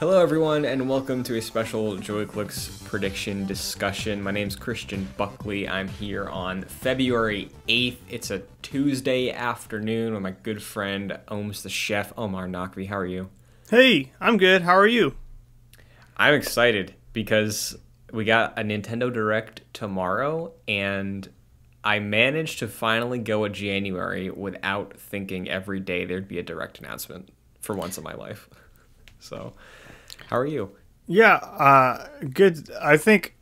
Hello everyone and welcome to a special JoyClicks prediction discussion. My name's Christian Buckley. I'm here on February 8th. It's a Tuesday afternoon with my good friend Ohms the Chef, Omar Nakvi. How are you? Hey, I'm good. How are you? I'm excited because we got a Nintendo Direct tomorrow and I managed to finally go a January without thinking every day there'd be a Direct announcement for once in my life. So, how are you? Yeah, good. I think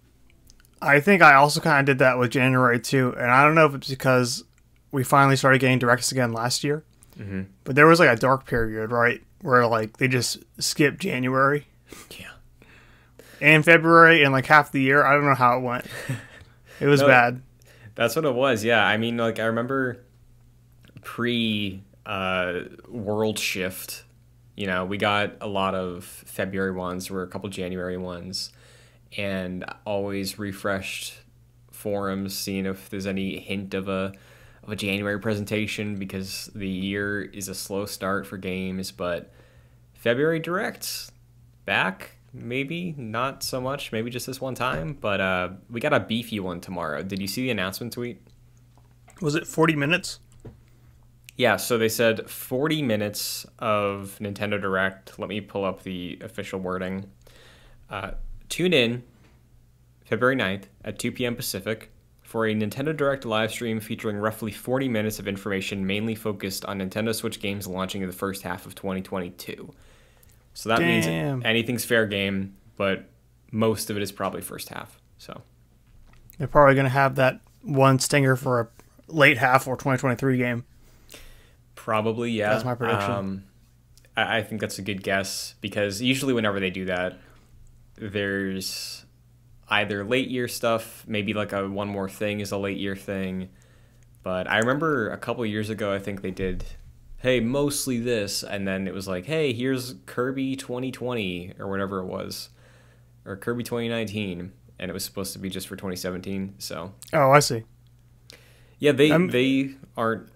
I also kind of did that with January too, and I don't know if it's because we finally started getting directs again last year, but there was like a dark period, right, where like they just skipped January, and February, and like half the year. I don't know how it went. It was bad. That's what it was. Yeah, I mean, like I remember pre World Shift. You know, we got a lot of February ones, there were a couple January ones, and always refreshed forums, seeing if there's any hint of a January presentation, because the year is a slow start for games. But February Directs back, maybe not so much, maybe just this one time. But we got a beefy one tomorrow. Did you see the announcement tweet? Was it 40 minutes? Yeah, so they said 40 minutes of Nintendo Direct. Let me pull up the official wording. Tune in February 9th at 2 p.m. Pacific for a Nintendo Direct live stream featuring roughly 40 minutes of information mainly focused on Nintendo Switch games launching in the first half of 2022. So that means anything's fair game, but most of it is probably first half. So they're probably going to have that one stinger for a late half or 2023 game. Probably, yeah. That's my prediction. I think that's a good guess, because usually whenever they do that, there's either late year stuff, maybe like a One More Thing is a late year thing. But I remember a couple years ago, I think they did, hey, mostly this, and then it was like, hey, here's Kirby 2020 or whatever it was, or Kirby 2019, and it was supposed to be just for 2017. So. Oh, I see. Yeah, they aren't.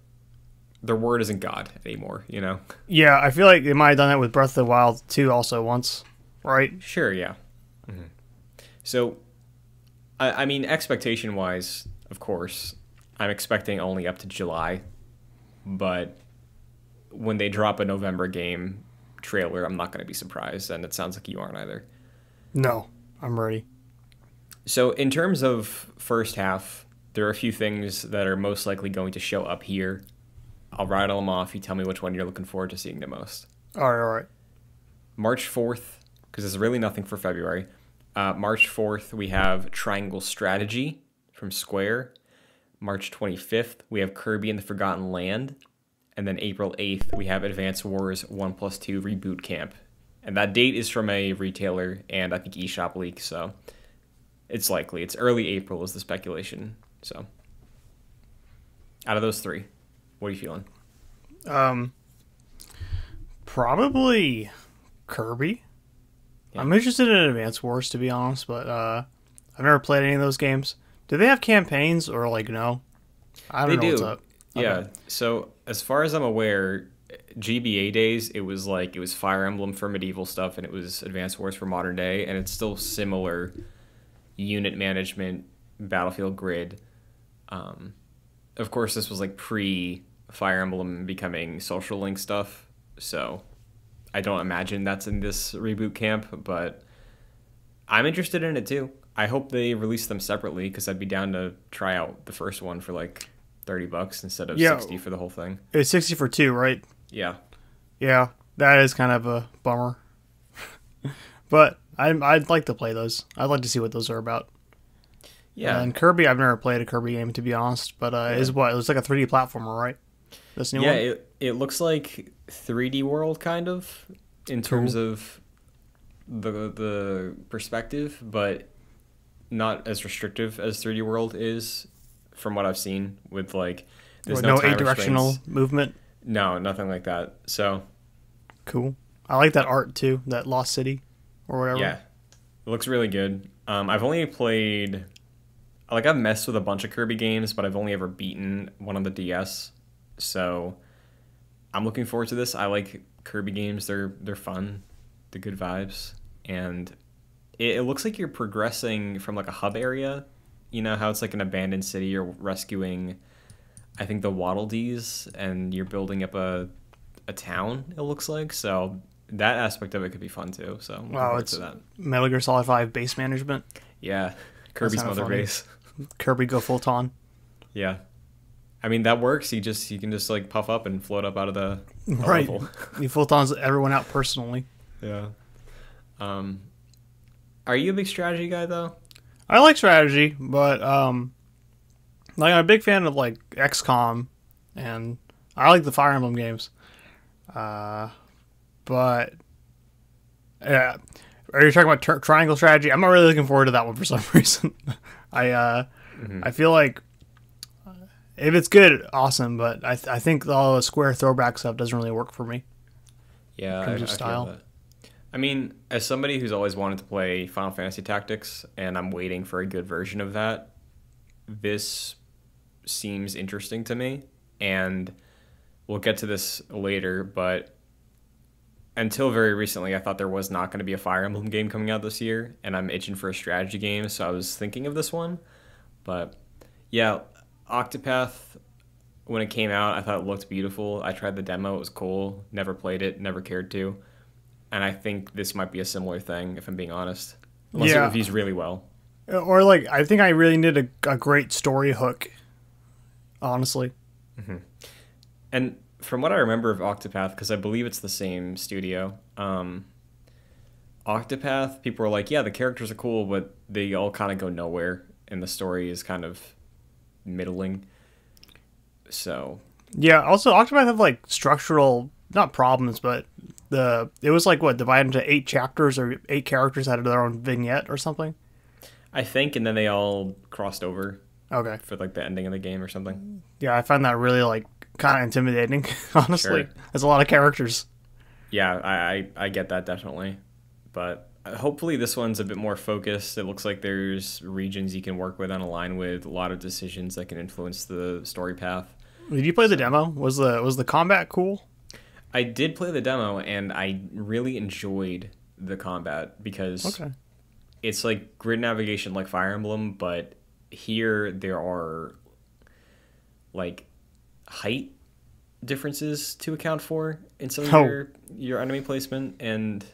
Their word isn't God anymore, you know? Yeah, I feel like they might have done that with Breath of the Wild too also once, right? Sure, yeah. So, I mean, expectation-wise, of course, I'm expecting only up to July. But when they drop a November game trailer, I'm not going to be surprised, and it sounds like you aren't either. No, I'm ready. So, in terms of first half, there are a few things that are most likely going to show up here. I'll rattle them off. You tell me which one you're looking forward to seeing the most. All right. March 4th, because there's really nothing for February. March 4th, we have Triangle Strategy from Square. March 25th, we have Kirby and the Forgotten Land. And then April 8th, we have Advance Wars 1+2 Reboot Camp. And that date is from a retailer and I think eShop leak, so it's likely. It's early April is the speculation. So out of those three, what are you feeling? Probably Kirby. Yeah. I'm interested in Advance Wars, to be honest, but I've never played any of those games. Do they have campaigns or like no? I don't know what's up. Yeah. Okay. So as far as I'm aware, GBA days, it was Fire Emblem for medieval stuff, and it was Advance Wars for modern day, and it's still similar unit management, battlefield grid. Of course, this was like pre-Fire Emblem becoming Social Link stuff, so I don't imagine that's in this reboot camp, but I'm interested in it too. I hope they release them separately, because I'd be down to try out the first one for like $30 instead of 60 for the whole thing. It's 60 for 2, right? Yeah. Yeah, that is kind of a bummer. But I'd like to play those. I'd like to see what those are about. Yeah. And Kirby, I've never played a Kirby game, to be honest, but is what? It was like a 3D platformer, right? This new one? Yeah, it looks like 3D World, kind of, in terms of the perspective, but not as restrictive as 3D World is, from what I've seen, with like there's no eight-directional movement. No, nothing like that. So cool. I like that art too, that Lost City or whatever. Yeah, it looks really good. I've only played, like, I've messed with a bunch of Kirby games, but I've only ever beaten one on the DS. So I'm looking forward to this. I like Kirby games. They're fun. the good vibes, and it looks like you're progressing from like a hub area. You know how it's like an abandoned city. You're rescuing, I think, the Waddle Dees, and you're building up a town. It looks like so. That aspect of it could be fun too. So I'm looking Wow, forward it's to that. Metal Gear Solid 5 base management. Yeah, Kirby's kinda mother funny. base. Kirby go full ton. Yeah, I mean that works. You can just like puff up and float up out of the Right. level. He full tons everyone out personally. Yeah. Are you a big strategy guy though? I like strategy, but like I'm a big fan of like XCOM, and I like the Fire Emblem games. But yeah, are you talking about triangle strategy? I'm not really looking forward to that one for some reason. I feel like if it's good, awesome. But I think all the square throwback stuff doesn't really work for me. Yeah, In terms I of feel style. that. I mean, as somebody who's always wanted to play Final Fantasy Tactics, and I'm waiting for a good version of that, this seems interesting to me. And we'll get to this later, but until very recently, I thought there was not going to be a Fire Emblem game coming out this year, and I'm itching for a strategy game, so I was thinking of this one. But yeah, Octopath, when it came out, I thought it looked beautiful. I tried the demo, it was cool. Never played it, never cared to. And I think this might be a similar thing, if I'm being honest. Unless it Yeah. reviews really well. Or like I think I really need a great story hook. Honestly. And from what I remember of Octopath, because I believe it's the same studio, Octopath, people are like, yeah, the characters are cool, but they all kind of go nowhere, and the story is kind of middling. So, Yeah. Also, Octopath have like structural not problems, but it was like what divided into 8 chapters or 8 characters had their own vignette or something. I think, and then they all crossed over Okay. for like the ending of the game or something. Yeah, I find that really like kind of intimidating. Honestly, Sure. there's a lot of characters. Yeah, I get that definitely. But hopefully this one's a bit more focused. It looks like there's regions you can work with and align with, a lot of decisions that can influence the story path. Did you play the demo? Was the combat cool? I did play the demo, and I really enjoyed the combat because Okay. it's like grid navigation like Fire Emblem, but here there are like height differences to account for in some of Oh. your enemy placement, and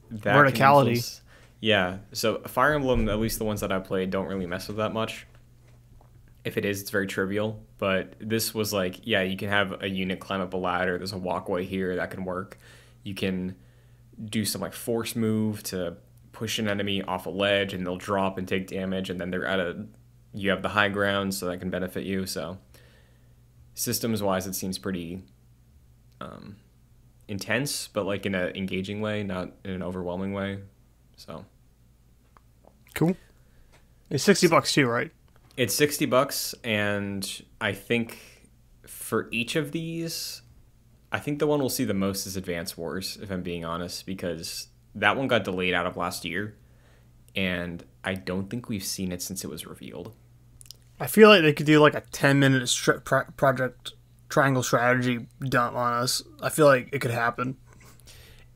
that can Verticality. influence- Yeah, so Fire Emblem, at least the ones that I played, don't really mess with that much. If it is, it's very trivial. But this was like, yeah, you can have a unit climb up a ladder. There's a walkway here that can work. You can do some like force move to push an enemy off a ledge, and they'll drop and take damage. And then you have the high ground, so that can benefit you. So systems wise, it seems pretty intense, but like in an engaging way, not in an overwhelming way. So Cool. It's $60 too, right? it's $60, and I think for each of these, I think the one we'll see the most is Advance Wars, if I'm being honest, because that one got delayed out of last year, and I don't think we've seen it since it was revealed. I feel like they could do like a 10-minute project triangle strategy dump on us. I feel like it could happen.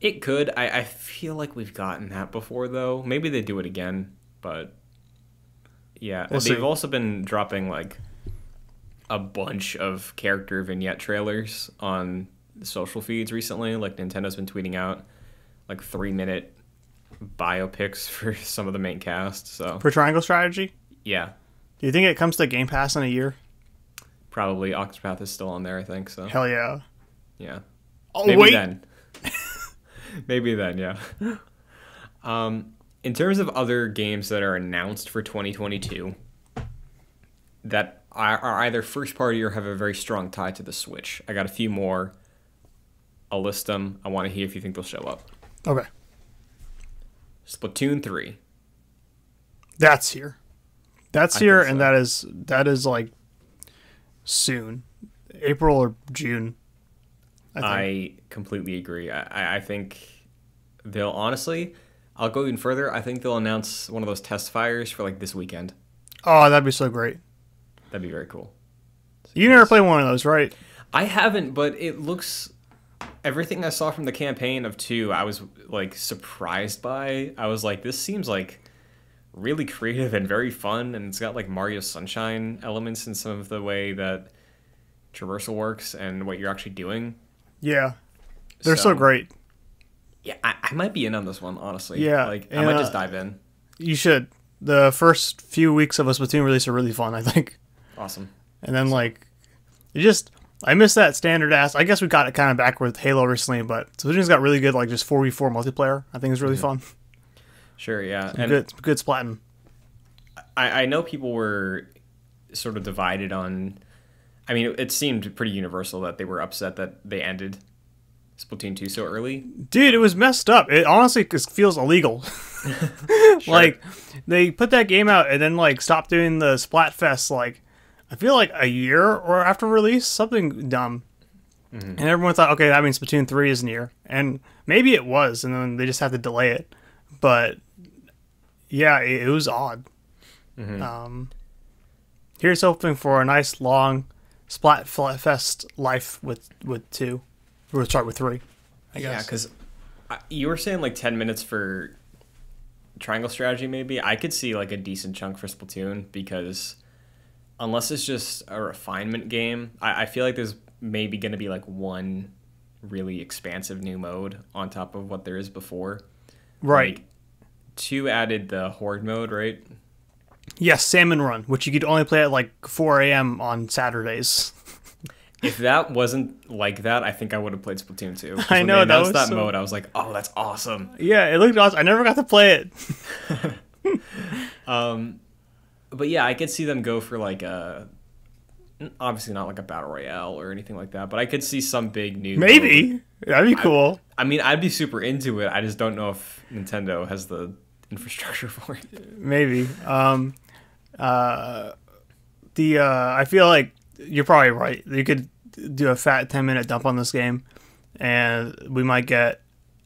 It could. I feel like we've gotten that before, though. Maybe they do it again, but yeah. We'll They've see. also been dropping like a bunch of character vignette trailers on social feeds recently. Like Nintendo's been tweeting out like 3-minute biopics for some of the main cast. So For triangle strategy? yeah, Do you think it comes to Game Pass in a year? probably Octopath is still on there, I think. So Hell yeah. yeah. Oh, Maybe wait. then. Maybe then, yeah. In terms of other games that are announced for 2022 that are either first party or have a very strong tie to the Switch, I got a few more. I'll list them. I want to hear if you think they'll show up. Okay. Splatoon 3. That's here. That's I here, think and so. that is like soon. April or June. I think. I completely agree. I think they'll honestly, I'll go even further. I think they'll announce one of those test fires for like this weekend. Oh, that'd be so great. That'd be very cool. You never played one of those, right? I haven't, but it looks everything I saw from the campaign of 2, I was like surprised by. I was like, this seems like really creative and very fun, and it's got like Mario Sunshine elements in some of the way that traversal works and what you're actually doing. Yeah, they're so great. Yeah, I might be in on this one, honestly. Yeah, like I might just dive in. You should. The first few weeks of a Splatoon release are really fun, I think. Awesome. And then like, I miss that standard ass. I guess we got it kind of back with Halo recently, but Splatoon's got really good like just 4v4 multiplayer. I think it's really fun. Sure, yeah, and good splatting. I know people were sort of divided on. I mean, it seemed pretty universal that they were upset that they ended Splatoon 2 so early. Dude, it was messed up. It honestly feels illegal. Sure. Like, they put that game out and then, like, stopped doing the Splatfest, like, I feel like a year or after release. Something dumb. Mm-hmm. And everyone thought, okay, that means Splatoon 3 is near. And maybe it was, and then they just had to delay it. But, yeah, it was odd. Mm-hmm. Here's hoping for a nice, long Splatfest life with 2. We'll start with 3, I guess. Yeah, because you were saying like 10 minutes for triangle strategy, maybe. I could see like a decent chunk for Splatoon, because unless it's just a refinement game, I feel like there's maybe going to be like one really expansive new mode on top of what there is before. Right. Like, 2 added the Horde mode, right? Yes, Salmon Run, which you could only play at like 4 a.m. on Saturdays. If that wasn't like that, I think I would have played Splatoon 2. I know, that was that mode. I was like, oh, that's awesome. Yeah, it looked awesome. I never got to play it. But yeah, I could see them go for like a, obviously not like a battle royale or anything like that, but I could see some big new maybe mode. That'd be cool. I mean, I'd be super into it. I just don't know if Nintendo has the infrastructure for it. Maybe. I feel like you're probably right. You could do a fat 10-minute dump on this game, and we might get.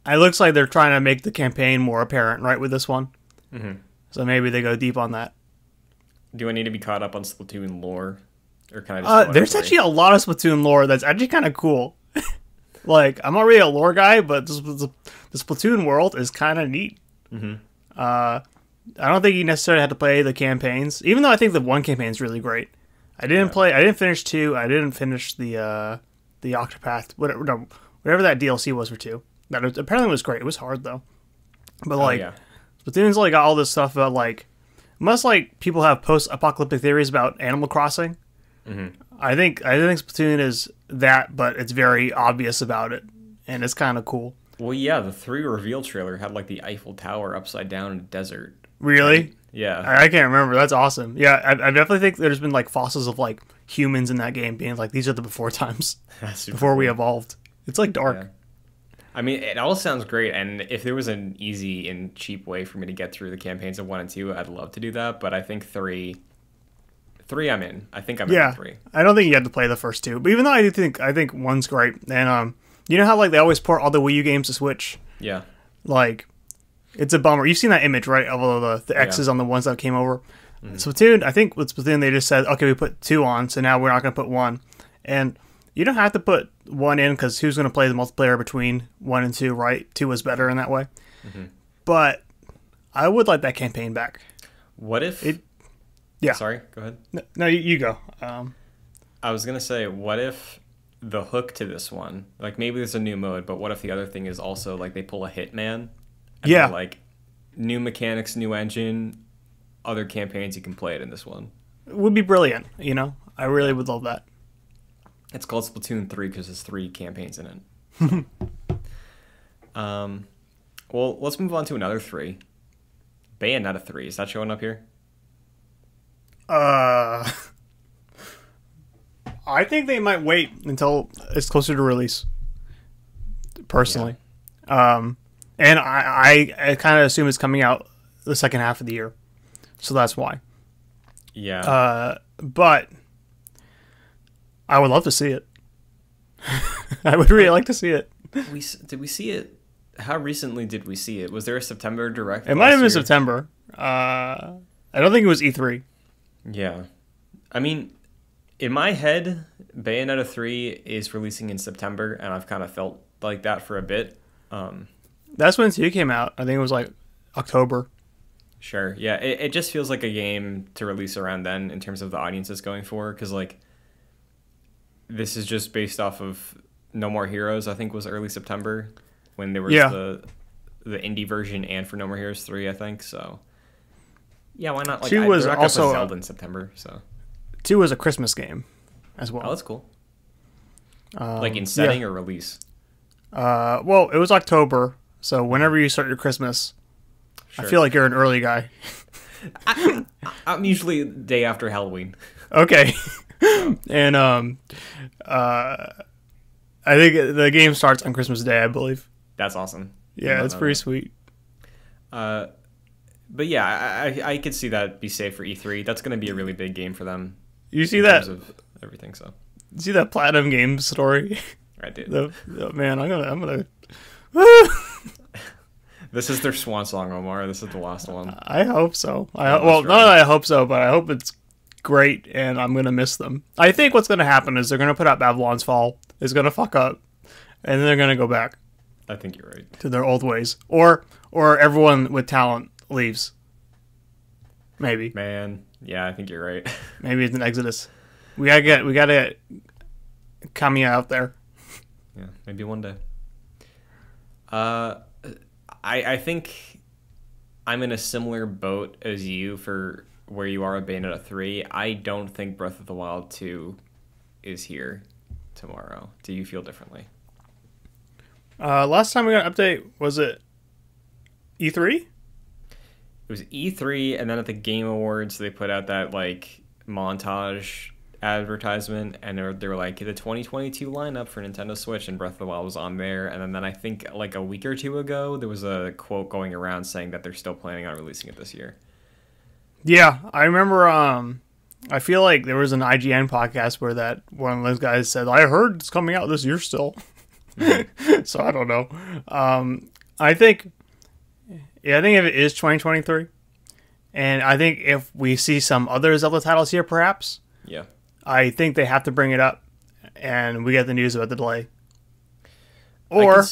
It looks like they're trying to make the campaign more apparent, right, with this one. Mm-hmm. So maybe they go deep on that. Do I need to be caught up on Splatoon lore, or can I just? There's actually a lot of Splatoon lore that's actually kind of cool. Like, I'm not really a lore guy, but the Splatoon world is kind of neat. Mm-hmm. I don't think you necessarily had to play the campaigns, even though I think the 1 campaign is really great. I didn't finish 2. I didn't finish the Octopath, whatever that DLC was for 2. That apparently was great. It was hard though. But Splatoon's like got all this stuff about like, must like people have post-apocalyptic theories about Animal Crossing. Mm-hmm. I think Splatoon is that, but it's very obvious about it, and it's kind of cool. Well, yeah, the 3 reveal trailer had like the Eiffel Tower upside down in a desert. Really? Right? Yeah. I can't remember. That's awesome. Yeah, I definitely think there's been like fossils of like humans in that game being like, these are the before times. Before we evolved. It's like dark. Yeah. I mean, it all sounds great, and if there was an easy and cheap way for me to get through the campaigns of 1 and 2, I'd love to do that, but I think 3 I'm in. I think I'm in 3. I don't think you had to play the first 2, but even though I think 1's great, and you know how like they always port all the Wii U games to Switch? Yeah. Like, it's a bummer. You've seen that image, right? Of the X's on the ones that came over. Mm-hmm. Splatoon, I think with Splatoon, they just said, okay, we put 2 on, so now we're not going to put 1. And you don't have to put 1 in, because who's going to play the multiplayer between 1 and 2, right? 2 was better in that way. Mm-hmm. But I would like that campaign back. What if... Yeah. Sorry, go ahead. No, you go. I was going to say, what if the hook to this one, like maybe there's a new mode, but what if the other thing is also like they pull a Hitman? And like new mechanics, new engine, other campaigns, you can play it in this one. It would be brilliant, you know? I really would love that. It's called Splatoon 3 because there's 3 campaigns in it. Well, let's move on to another 3. Bayonetta 3. Is that showing up here? I think they might wait until it's closer to release. Personally. Yeah. And I kind of assume it's coming out the second half of the year. So that's why. Yeah. But I would love to see it. I would really like to see it. Did we see it? How recently did we see it? Was there a September direct? It might have been September. I don't think it was E3. Yeah. I mean, in my head, Bayonetta 3 is releasing in September, and I've kind of felt like that for a bit. That's when 2 came out. I think it was like October. Sure. Yeah, it just feels like a game to release around then in terms of the audience it's going for, because like this is just based off of No More Heroes. I think was early September when there was the indie version, and for No More Heroes 3, I think. So yeah, why not? Like 2 was they're not gonna also put Zelda in September. So 2 was a Christmas game as well. oh, that's cool. Like in setting or release. Well, it was October, so whenever you start your Christmas, Sure. I feel like you're an early guy. I'm usually the day after Halloween. Okay. And I think the game starts on Christmas Day, I believe. That's awesome. Yeah, it's pretty sweet. But yeah, I could see that be safe for E3. That's going to be a really big game for them. You see in that? terms of everything. So You see that Platinum Games story? I did. Man, I'm gonna. This is their swan song, Omar. This is the last one. I hope so. Well, Not that I hope so, but I hope it's great, and I'm gonna miss them. I think what's gonna happen is they're gonna put out Babylon's Fall. It's gonna fuck up, and then they're gonna go back I think you're right. to their old ways, or everyone with talent leaves. Maybe. Man, yeah, I think you're right. Maybe it's an exodus. We gotta get Kamiya out there. Yeah, maybe one day. I think I'm in a similar boat as you for where you are with Bayonetta 3. I don't think Breath of the Wild 2 is here tomorrow. Do you feel differently? Last time we got an update, was it E3? It was E3, and then at the Game Awards, they put out that like montage advertisement, and they were like the 2022 lineup for Nintendo Switch, and Breath of the Wild was on there. And then I think like a week or two ago, there was a quote going around saying that they're still planning on releasing it this year. Yeah, I remember. I feel like there was an IGN podcast where that one of those guys said, "I heard it's coming out this year still." So I don't know. I think if it is 2023, and I think if we see some other Zelda titles here, perhaps. Yeah. I think they have to bring it up, and we get the news about the delay. Or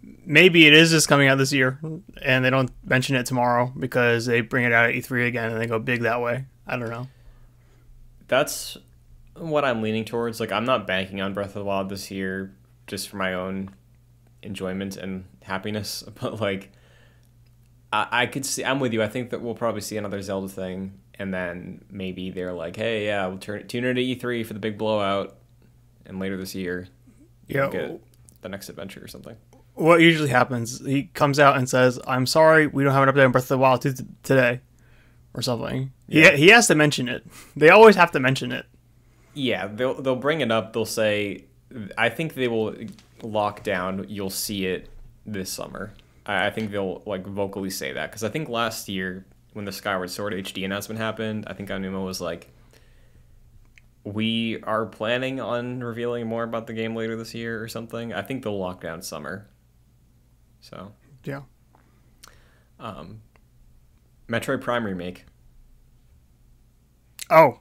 maybe it is just coming out this year, and they don't mention it tomorrow because they bring it out at E3 again, and they go big that way. I don't know. That's what I'm leaning towards. Like, I'm not banking on Breath of the Wild this year just for my own enjoyment and happiness, but like, I could see. I'm with you. I think that we'll probably see another Zelda thing. And then maybe they're like, hey, yeah, we'll tune into E3 for the big blowout. And later this year, we'll get the next adventure or something. What usually happens, he comes out and says, I'm sorry, we don't have an update on Breath of the Wild today. Or something. Yeah. He has to mention it. They always have to mention it. Yeah, they'll bring it up. They'll say, I think they will lock down, you'll see it this summer. I think they'll like vocally say that. Because I think last year, when the Skyward Sword HD announcement happened, I think Aonuma was like, we are planning on revealing more about the game later this year or something. I think they'll lock down summer. So. Yeah. Metroid Prime Remake. Oh.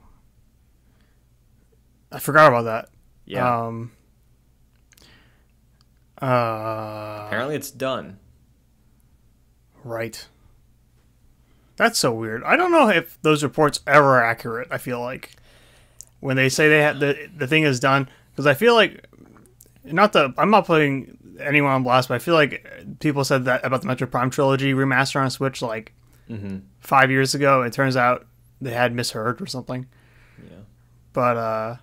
I forgot about that. Yeah. Apparently it's done. Right. That's so weird. I don't know if those reports ever are accurate, I feel like. When they say they have the thing is done. Because I feel like, I'm not putting anyone on blast, but I feel like people said that about the Metroid Prime Trilogy remaster on Switch like 5 years ago. It turns out they had misheard or something. Yeah. But,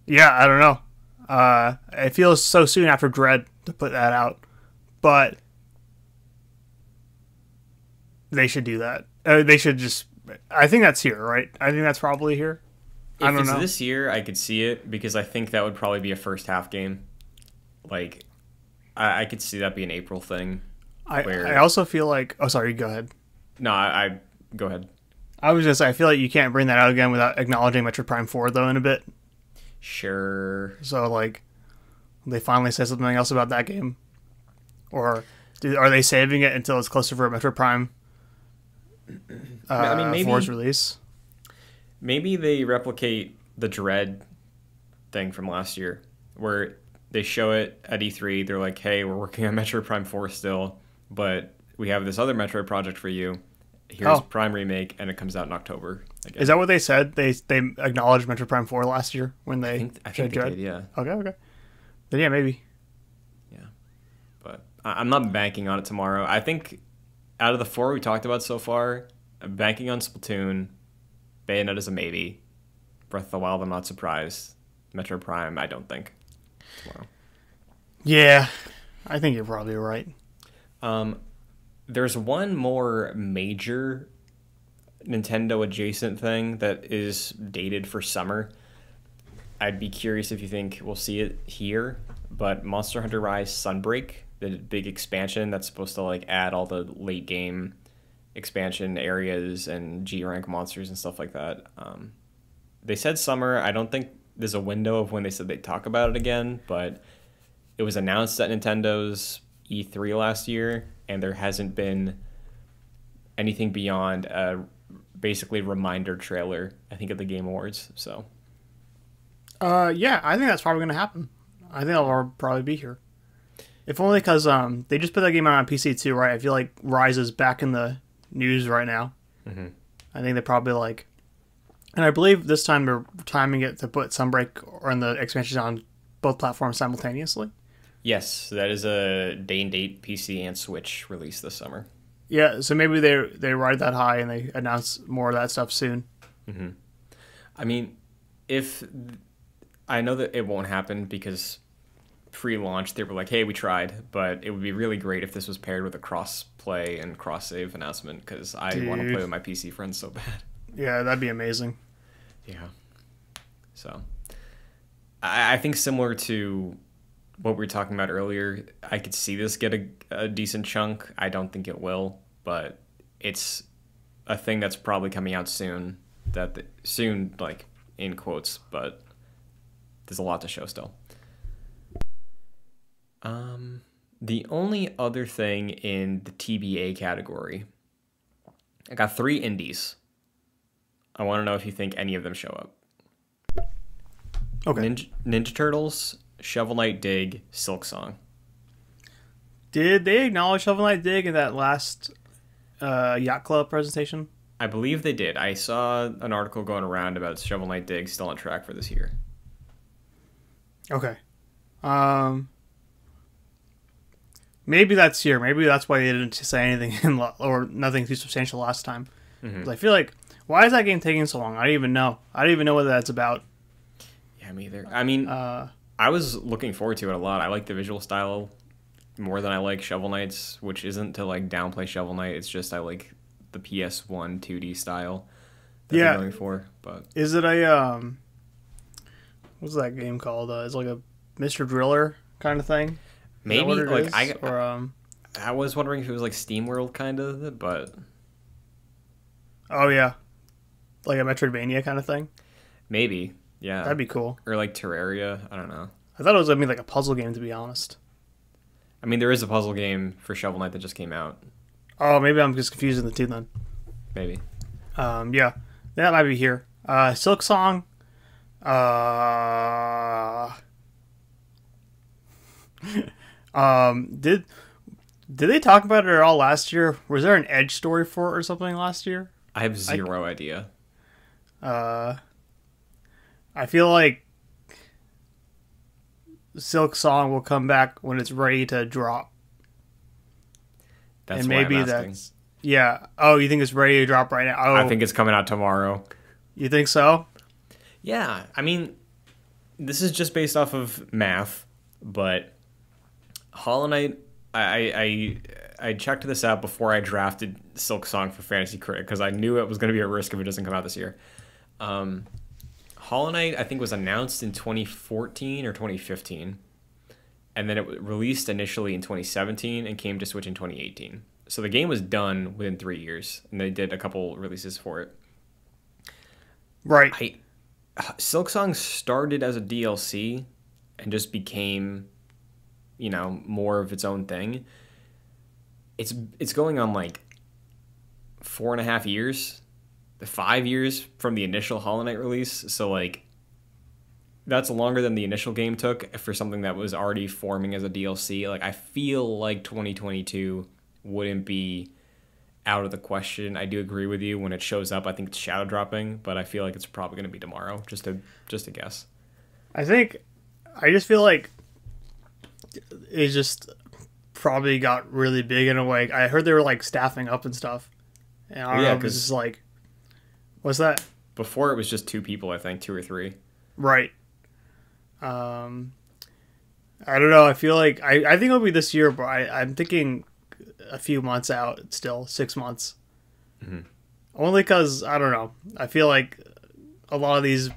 yeah, I don't know. It feels so soon after Dread to put that out. But they should do that. They should just... I think that's here, right? I think that's probably here. I don't know. If it's this year, I could see it, because I think that would probably be a first half game. Like, I could see that be an April thing. I also feel like... Oh, sorry, go ahead. No, I go ahead. I was just... I feel like you can't bring that out again without acknowledging Metroid Prime 4, though, in a bit. Sure. So, like, they finally say something else about that game. Or are they saving it until it's closer for Metroid Prime maybe 4's release? Maybe they replicate the Dread thing from last year, where they show it at E3. They're like, hey, we're working on Metroid Prime 4 still, but we have this other Metroid project for you. Here's Prime Remake, and it comes out in October. Again. Is that what they said? They acknowledged Metroid Prime 4 last year when they I think they did, yeah. Okay. Then yeah, maybe. Yeah. But I'm not banking on it tomorrow. I think out of the 4 we talked about so far, I'm banking on Splatoon. Bayonetta's a maybe. Breath of the Wild, I'm not surprised. Metroid Prime, I don't think. Tomorrow. Yeah, I think you're probably right. There's one more major Nintendo adjacent thing that is dated for summer. I'd be curious if you think we'll see it here, but Monster Hunter Rise Sunbreak, the big expansion that's supposed to like add all the late game expansion areas and G rank monsters and stuff like that. They said summer. I don't think there's a window of when they said they'd talk about it again, but it was announced at Nintendo's E3 last year, and there hasn't been anything beyond a basically reminder trailer, I think, at the Game Awards. So, yeah, I think that's probably going to happen. I think I'll probably be here. If only because they just put that game out on PC too, right? I feel like Rise is back in the news right now. Mm-hmm. I think they probably like, and I believe this time they're timing it to put Sunbreak or in the expansions on both platforms simultaneously. Yes, that is a day and date PC and Switch release this summer. Yeah, so maybe they ride that high and they announce more of that stuff soon. Mm-hmm. I mean, I know that it won't happen because pre-launch they were like, hey, we tried, but it would be really great if this was paired with a cross-play and cross-save announcement because I want to play with my PC friends so bad. Yeah, that'd be amazing. Yeah. So, I think similar to what we were talking about earlier, I could see this get a decent chunk. I don't think it will, but it's a thing that's probably coming out soon. Soon, like in quotes, but there's a lot to show still. The only other thing in the TBA category, I got 3 indies. I want to know if you think any of them show up. Okay. Ninja Turtles, Shovel Knight Dig, Silk Song. Did they acknowledge Shovel Knight Dig in that last Yacht Club presentation? I believe they did. I saw an article going around about Shovel Knight Dig still on track for this year. Okay. Maybe that's here. Maybe that's why they didn't say anything or nothing too substantial last time. Mm-hmm. I feel like, why is that game taking so long? I don't even know. I don't even know what that's about. Yeah, me either. I mean, I was looking forward to it a lot. I like the visual style more than I like Shovel Knight's, which isn't to like downplay Shovel Knight. It's just I like the PS1 2D style that they're going for. But is it a what's that game called? It's like a Mr. Driller kind of thing. Maybe like I was wondering if it was like SteamWorld kind of, but oh yeah, like a Metroidvania kind of thing. Maybe, yeah, that'd be cool. Or like Terraria. I don't know. I thought it was gonna be like a puzzle game, to be honest. I mean, there is a puzzle game for Shovel Knight that just came out. Oh, maybe I'm just confusing the two then. Maybe. Yeah, that might be here. Silk Song. Did they talk about it at all last year? Was there an Edge story for it or something last year? I have zero idea. I feel like Silk Song will come back when it's ready to drop. That's why I'm asking. Yeah. Oh, you think it's ready to drop right now? Oh, I think it's coming out tomorrow. You think so? Yeah. I mean, this is just based off of math, but Hollow Knight, I checked this out before I drafted Silk Song for Fantasy Critic because I knew it was going to be a risk if it doesn't come out this year. Hollow Knight, I think, was announced in 2014 or 2015, and then it released initially in 2017 and came to Switch in 2018. So the game was done within 3 years, and they did a couple releases for it. Right. Silk Song started as a DLC and just became, more of its own thing. It's going on like 4.5 years, 5 years from the initial Hollow Knight release. So like, that's longer than the initial game took for something that was already forming as a DLC. Like, I feel like 2022 wouldn't be out of the question. I do agree with you. When it shows up, I think it's shadow dropping, but I feel like it's probably going to be tomorrow. Just a guess. I just feel like it just probably got really big in a way. I heard they were like staffing up and stuff. And I don't know if it's just like, what's that? Before it was just 2 people, I think, 2 or 3. Right. I don't know. I feel like I think it'll be this year, but I'm thinking a few months out still, 6 months. Mm-hmm. Only because, I don't know. I feel like a lot of these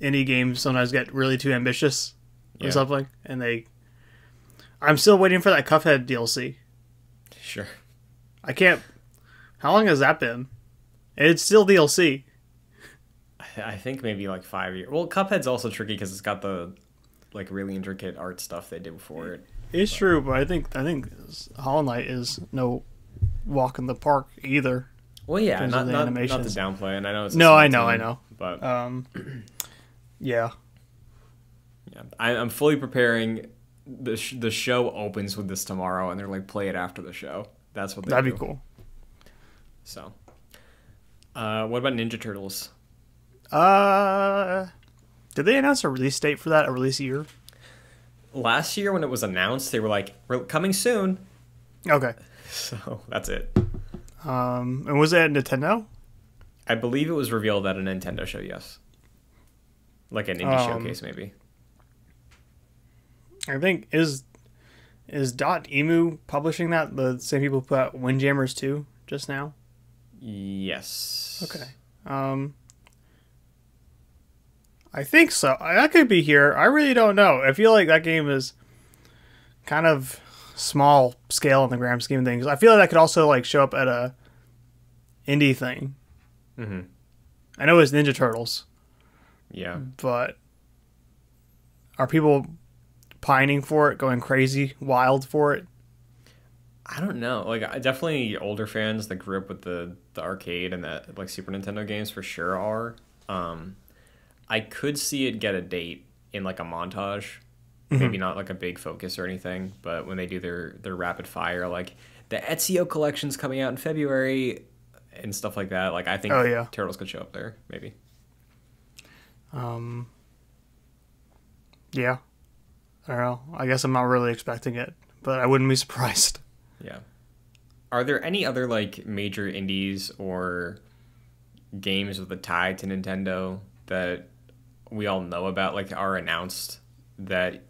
indie games sometimes get really too ambitious or something. And I'm still waiting for that Cuphead DLC. Sure. I can't. How long has that been? It's still DLC. I think maybe like 5 years. Well, Cuphead's also tricky because it's got the like really intricate art stuff they did before it. It's true, but I think Hollow Knight is no walk in the park either. Well, yeah, not to downplay, and I know it's I know, but yeah. I'm fully preparing. The show opens with this tomorrow, and they're like, play it after the show. That's what that'd be cool. So, what about Ninja Turtles? Did they announce a release date for that? A release year? Last year when it was announced, they were like, "We're coming soon." Okay. So that's it. And was it at Nintendo? I believe it was revealed at a Nintendo show. Yes. Like an indie showcase, maybe. I think is Emu publishing that? The same people who put out Windjammers 2 just now? Yes. Okay. I think so. That could be here. I really don't know. I feel like that game is kind of small scale in the grand scheme of things. I feel like that could also like show up at a indie thing. Mm-hmm. I know it's Ninja Turtles. Yeah. But are people pining for it, going crazy, wild for it? I don't know. Like, definitely older fans that grew up with the arcade and the like Super Nintendo games for sure are. I could see it get a date in like a montage. Mm-hmm. Maybe not like a big focus or anything, but when they do their rapid fire, like the Ezio collection's coming out in February and stuff like that. Like, I think Turtles could show up there, maybe. Yeah. I don't know. I guess I'm not really expecting it, but I wouldn't be surprised. Yeah. Are there any other like major indies or games with a tie to Nintendo that we all know about, like are announced, that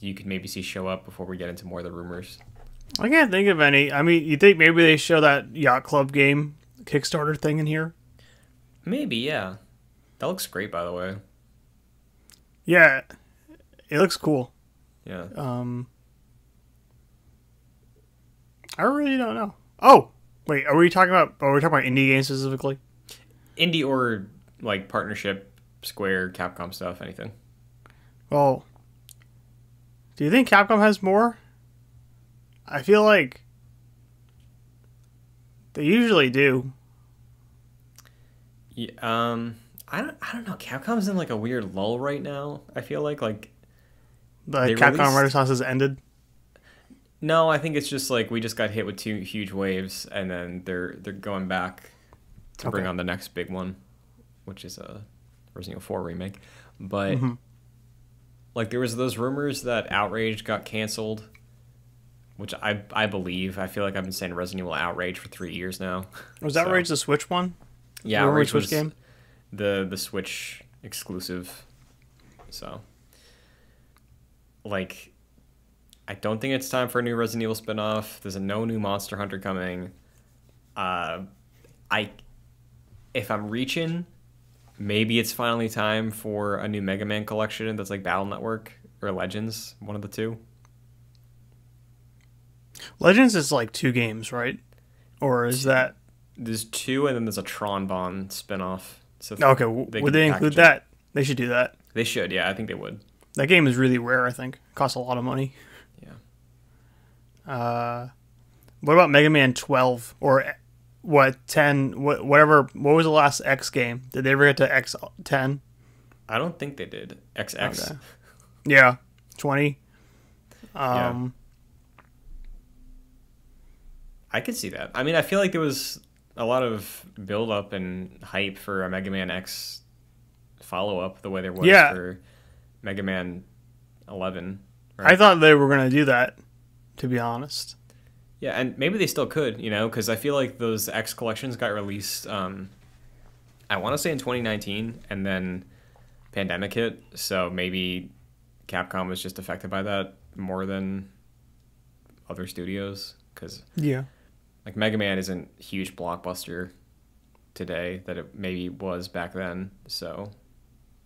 you could maybe see show up before we get into more of the rumors? I can't think of any. I mean, you think maybe they show that Yacht Club game Kickstarter thing in here? Maybe, yeah. That looks great, by the way. Yeah, it looks cool. Yeah. I really don't know. Oh, wait, are we talking about indie games specifically? Indie or like partnership, Square, Capcom stuff, anything. Well, do you think Capcom has more? I feel like they usually do. Yeah, I don't know. Capcom's in like a weird lull right now. I feel like the Capcom Renaissance has ended. No, I think it's just like we just got hit with 2 huge waves, and then they're going back to bring on the next big one, which is a Resident Evil 4 remake. But like there was those rumors that Outrage got canceled, which I believe. I feel like I've been saying Resident Evil Outrage for 3 years now. Was Outrage the Switch one? Yeah, Outrage was game? The Switch exclusive. So like, I don't think it's time for a new Resident Evil spinoff. There's no new Monster Hunter coming. If I'm reaching, maybe it's finally time for a new Mega Man collection that's like Battle Network or Legends, one of the two. Legends is like 2 games, right? Or is that... There's 2, and then there's a Tron Bond spinoff. So okay, would they include that? They should do that. They should, yeah, I think they would. That game is really rare, I think. It costs a lot of money. Yeah. What about Mega Man 12 or 10? Whatever. What was the last X game? Did they ever get to X10? I don't think they did. XX. Okay. Yeah, 20. Yeah. I could see that. I mean, I feel like there was a lot of build up and hype for a Mega Man X follow up, the way there was for Mega Man 11. Right? I thought they were going to do that, to be honest. Yeah, and maybe they still could, you know, because I feel like those X collections got released, I want to say in 2019, and then pandemic hit, so maybe Capcom was just affected by that more than other studios, because like Mega Man isn't a huge blockbuster today that it maybe was back then, so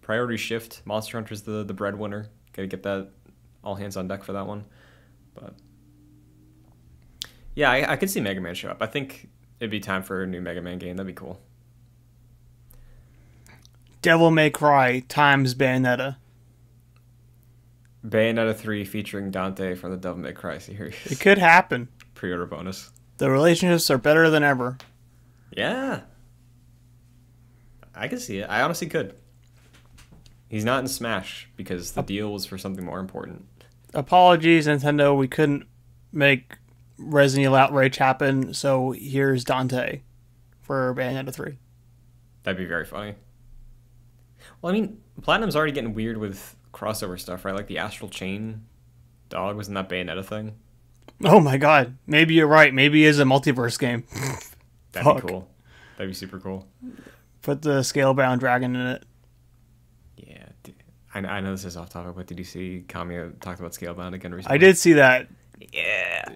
priority shift. Monster Hunter's the breadwinner. Gotta get that all hands on deck for that one. But yeah, I could see Mega Man show up. I think it'd be time for a new Mega Man game. That'd be cool. Devil May Cry times Bayonetta. Bayonetta 3 featuring Dante from the Devil May Cry series. It could happen. Pre-order bonus. The relationships are better than ever. Yeah. I could see it. I honestly could. He's not in Smash because the deal was for something more important. Apologies, Nintendo. We couldn't make Resident Evil Outrage happen, so here's Dante for Bayonetta 3. That'd be very funny. Well, I mean, Platinum's already getting weird with crossover stuff, right? Like the Astral Chain dog was in that Bayonetta thing. Oh my god. Maybe you're right. Maybe it is a multiverse game. That'd be cool. That'd be super cool. Put the scale-bound dragon in it. Yeah. I know this is off topic, but did you see Kamiya talked about scale-bound again recently? I did see that. Yeah.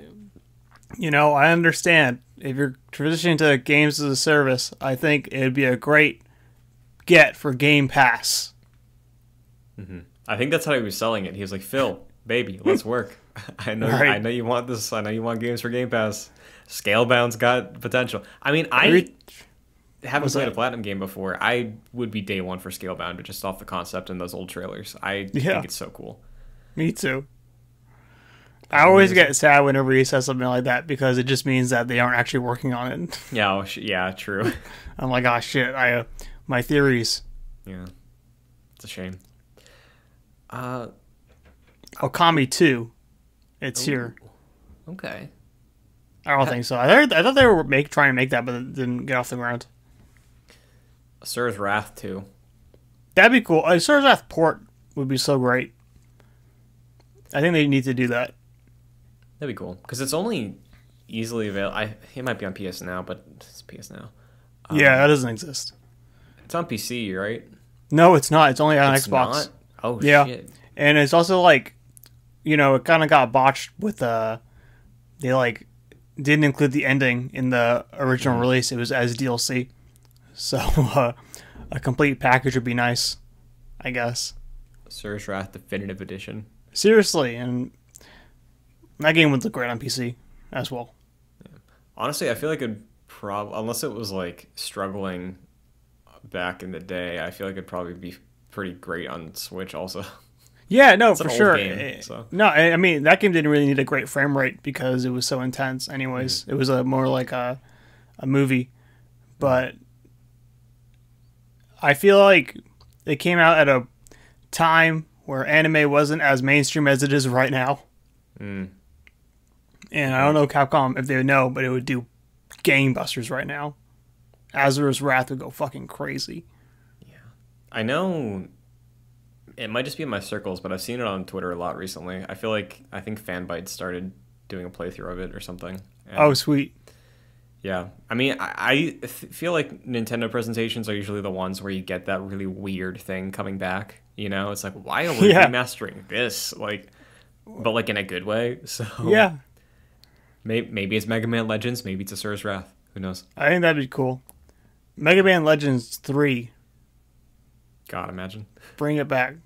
You know, I understand. If you're transitioning to games as a service, I think it'd be a great get for Game Pass. Mm-hmm. I think that's how he was selling it. He was like, Phil, baby, let's work. I know you want this. I know you want games for Game Pass. Scalebound's got potential. I mean, I haven't played a Platinum game before. I would be day one for Scalebound, but just off the concept and those old trailers. I think it's so cool. Me too. I always get sad whenever he says something like that because it just means that they aren't actually working on it. Yeah, yeah, true. I'm like, oh shit, my theories. Yeah, it's a shame. Okami 2. It's here. Okay. I don't think so. I thought they were trying to make that, but it didn't get off the ground. Asura's Wrath 2. That'd be cool. Asura's Wrath port would be so great. I think they need to do that. That'd be cool because it's only easily available. It might be on PS Now, but it's PS Now. Yeah, that doesn't exist. It's on PC, right? No, it's not. It's only on Xbox. Not? Oh, yeah. Shit. And it's also like, you know, it kind of got botched with they like didn't include the ending in the original release. It was as DLC. So a complete package would be nice, I guess. Asura's Wrath Definitive Edition. Seriously, and that game would look great on PC as well. Yeah. Honestly, I feel like it'd unless it was like struggling back in the day, I feel like it'd probably be pretty great on Switch also. Yeah, no, it's for an sure. Old game, so. No, I mean, that game didn't really need a great frame rate because it was so intense anyways. It was more like a movie. But I feel like it came out at a time where anime wasn't as mainstream as it is right now. And I don't know Capcom if they would know, but it would do gangbusters right now. Asura's Wrath would go fucking crazy. Yeah. I know it might just be in my circles, but I've seen it on Twitter a lot recently. I think Fanbyte started doing a playthrough of it or something. And oh, sweet. Yeah. I mean, I feel like Nintendo presentations are usually the ones where you get that really weird thing coming back. You know, it's like, why are we remastering this? Like, but like in a good way. So yeah. Maybe it's Mega Man Legends. Maybe it's Asura's Wrath. Who knows? I think that'd be cool. Mega Man Legends 3. God, imagine. Bring it back.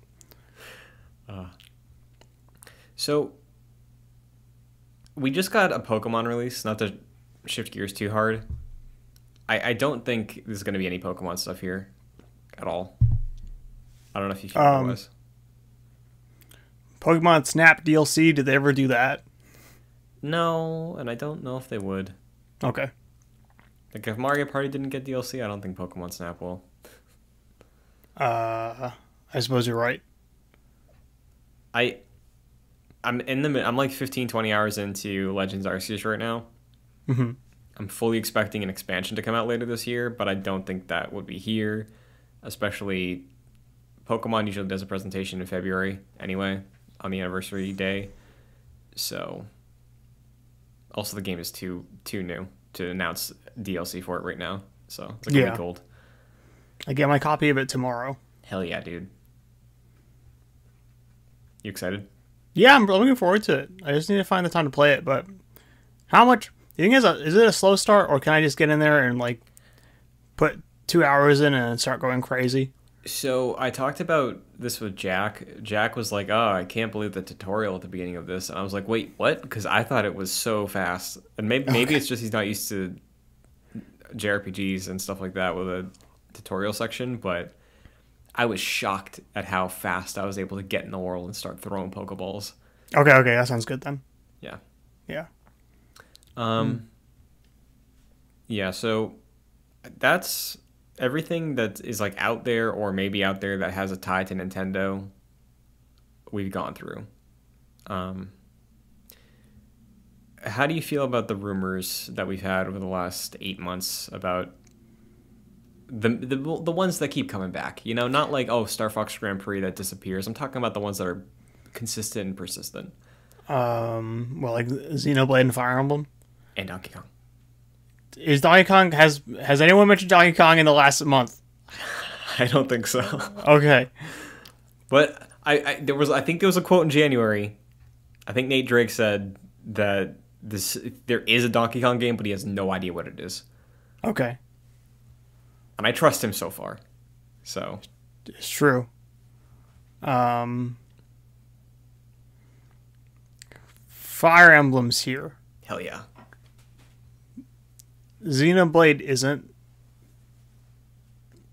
So, we just got a Pokemon release, not to shift gears too hard. I don't think there's going to be any Pokemon stuff here at all. I don't know if you feel there was. Pokemon Snap DLC, did they ever do that? No, and I don't know if they would. Okay. Like, if Mario Party didn't get DLC, I don't think Pokemon Snap will. I suppose you're right. I I'm like 15, 20 hours into Legends Arceus right now. Hmm. I'm fully expecting an expansion to come out later this year, but I don't think that would be here. Especially Pokemon usually does a presentation in February anyway, on the anniversary day. So also the game is too new to announce DLC for it right now. So it's like a week old. I get my copy of it tomorrow. Hell yeah, dude. You excited? Yeah, I'm looking forward to it. I just need to find the time to play it. But how much? Do you think is it a slow start, or can I just get in there and like put 2 hours in and start going crazy? So I talked about this with Jack. Jack was like, "Oh, I can't believe the tutorial at the beginning of this." And I was like, "Wait, what?" Because I thought it was so fast. And maybe it's just he's not used to JRPGs and stuff like that with a tutorial section. But I was shocked at how fast I was able to get in the world and start throwing Pokeballs. Okay, that sounds good then. Yeah. Yeah. Yeah. So that's everything that is like out there or maybe out there that has a tie to Nintendo. We've gone through. How do you feel about the rumors that we've had over the last 8 months about the ones that keep coming back? You know, not like, oh, Star Fox Grand Prix that disappears. I'm talking about the ones that are consistent and persistent. Well, like Xenoblade and Fire Emblem. And Donkey Kong. Is Donkey Kong has anyone mentioned Donkey Kong in the last month? I don't think so. Okay. But I think there was a quote in January. I think Nate Drake said that there is a Donkey Kong game, but he has no idea what it is. Okay. And I trust him so far. So it's true. Fire Emblem's here. Hell yeah. Xenoblade isn't.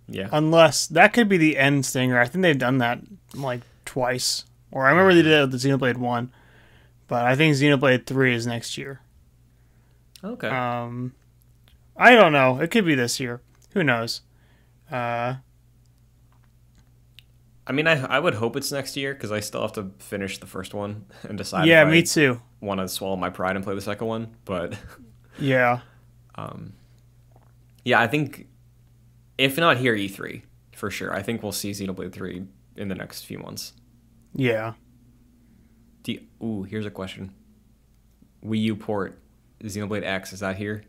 Yeah. Unless that could be the end stinger. I think they've done that like twice. Or I remember they did it with the Xenoblade 1. But I think Xenoblade 3 is next year. Okay. I don't know. It could be this year. Who knows? I mean, I would hope it's next year because I still have to finish the first one and decide. Yeah, if me too. Want to swallow my pride and play the second one, but yeah, yeah, I think if not here, E3 for sure. I think we'll see Xenoblade 3 in the next few months. Yeah. Here's a question: Wii U port Xenoblade X, is that here?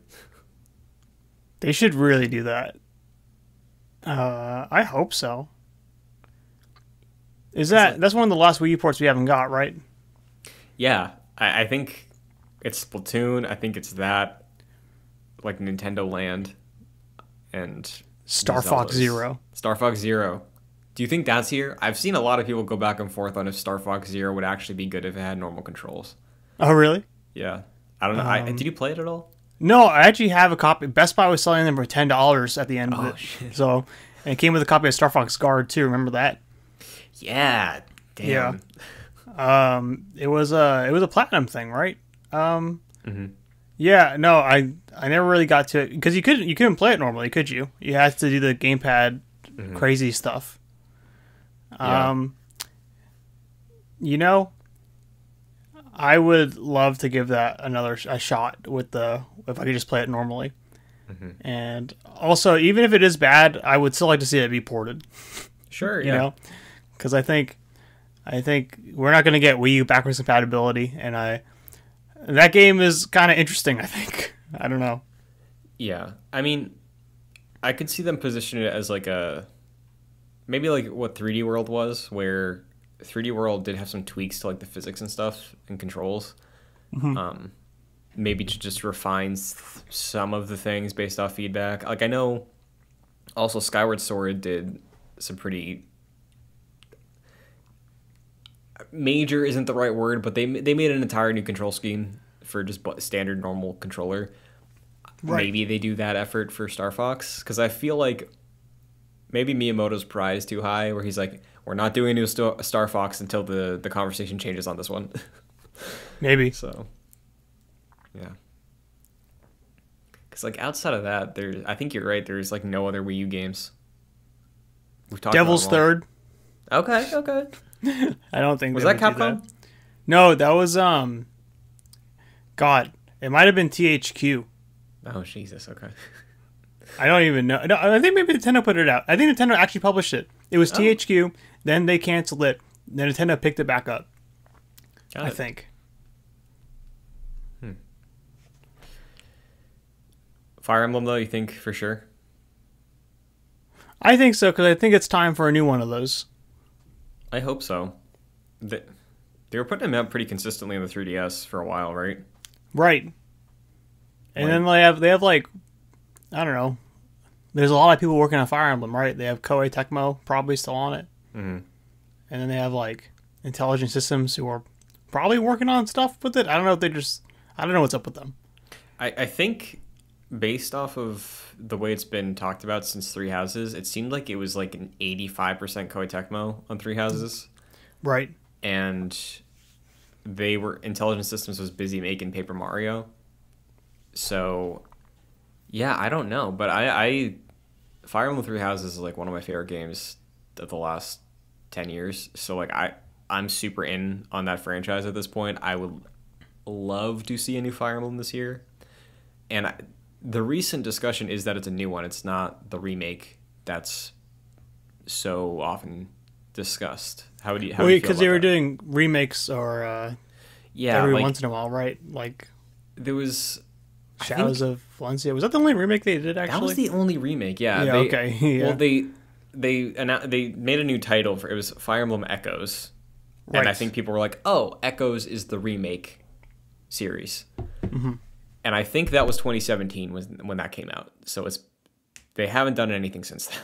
They should really do that. I hope so. That's one of the last Wii U ports we haven't got, right? Yeah, I think it's Splatoon. I think it's that, like Nintendo Land, and Star Fox Zero. Star Fox Zero. Do you think that's here? I've seen a lot of people go back and forth on if Star Fox Zero would actually be good if it had normal controls. Oh, really? Yeah. I don't know. Did you play it at all? No, I actually have a copy. Best Buy was selling them for $10 at the end of it. Shit. So, and it came with a copy of Star Fox Guard too. Remember that? Yeah. Damn. Yeah. It was a platinum thing, right? Yeah. No, I never really got to it because you couldn't play it normally, could you? You had to do the gamepad crazy stuff. Yeah. You know, I would love to give that a shot if I could just play it normally. And also, even if it is bad, I would still like to see it be ported. Sure, you know, because I think we're not going to get Wii U backwards compatibility, and that game is kind of interesting. I think I don't know. Yeah, I mean, I could see them position it as like maybe like what 3D World was, where 3D World did have some tweaks to like the physics and stuff and controls. Maybe to just refine some of the things based off feedback. Like I know also Skyward Sword did some pretty major isn't the right word, but they made an entire new control scheme for just standard normal controller. Right. Maybe they do that effort for Star Fox because I feel like maybe Miyamoto's pride is too high, where he's like, we're not doing a new Star Fox until the conversation changes on this one. Maybe. So, yeah. Because like outside of that, I think you're right. There's like no other Wii U games. Devil's Third. Okay, okay. I don't think Was they that would do that. Capcom? No, that was God, it might have been THQ. Oh Jesus, okay. I don't even know. No, I think maybe Nintendo put it out. I think Nintendo actually published it. It was Oh, THQ, then they canceled it. Then Nintendo picked it back up. got I it. think. Fire Emblem though, you think for sure? I think so because I think it's time for a new one of those. I hope so. They, they were putting them out pretty consistently on the 3DS for a while, right? Right. And Like, then they have like I don't know. There's a lot of people working on Fire Emblem, right? They have Koei Tecmo probably still on it, mhm. and then they have like Intelligent Systems who are probably working on stuff with it. I don't know if they just I don't know what's up with them. I think based off of the way it's been talked about since Three Houses, it seemed like it was like an 85% Koei Tecmo on Three Houses, Right. and they were Intelligent Systems was busy making Paper Mario. So, yeah, I don't know, but I Fire Emblem Three Houses is like one of my favorite games of the last 10 years. So like I'm super in on that franchise at this point. I would love to see a new Fire Emblem this year. And the recent discussion is that it's a new one. It's not the remake that's so often discussed. How do you feel Because about they were that? doing remakes or Yeah, every like once in a while, right? Like there was I Shadows think of Valencia. Was that the only remake they did actually? that was the only remake. Yeah, Yeah. they Okay. Yeah. well they made a new title for it was Fire Emblem Echoes. And I Right. think people were like, "Oh, Echoes is the remake series." Mm-hmm. And I think that was 2017 when that came out. So they haven't done anything since then.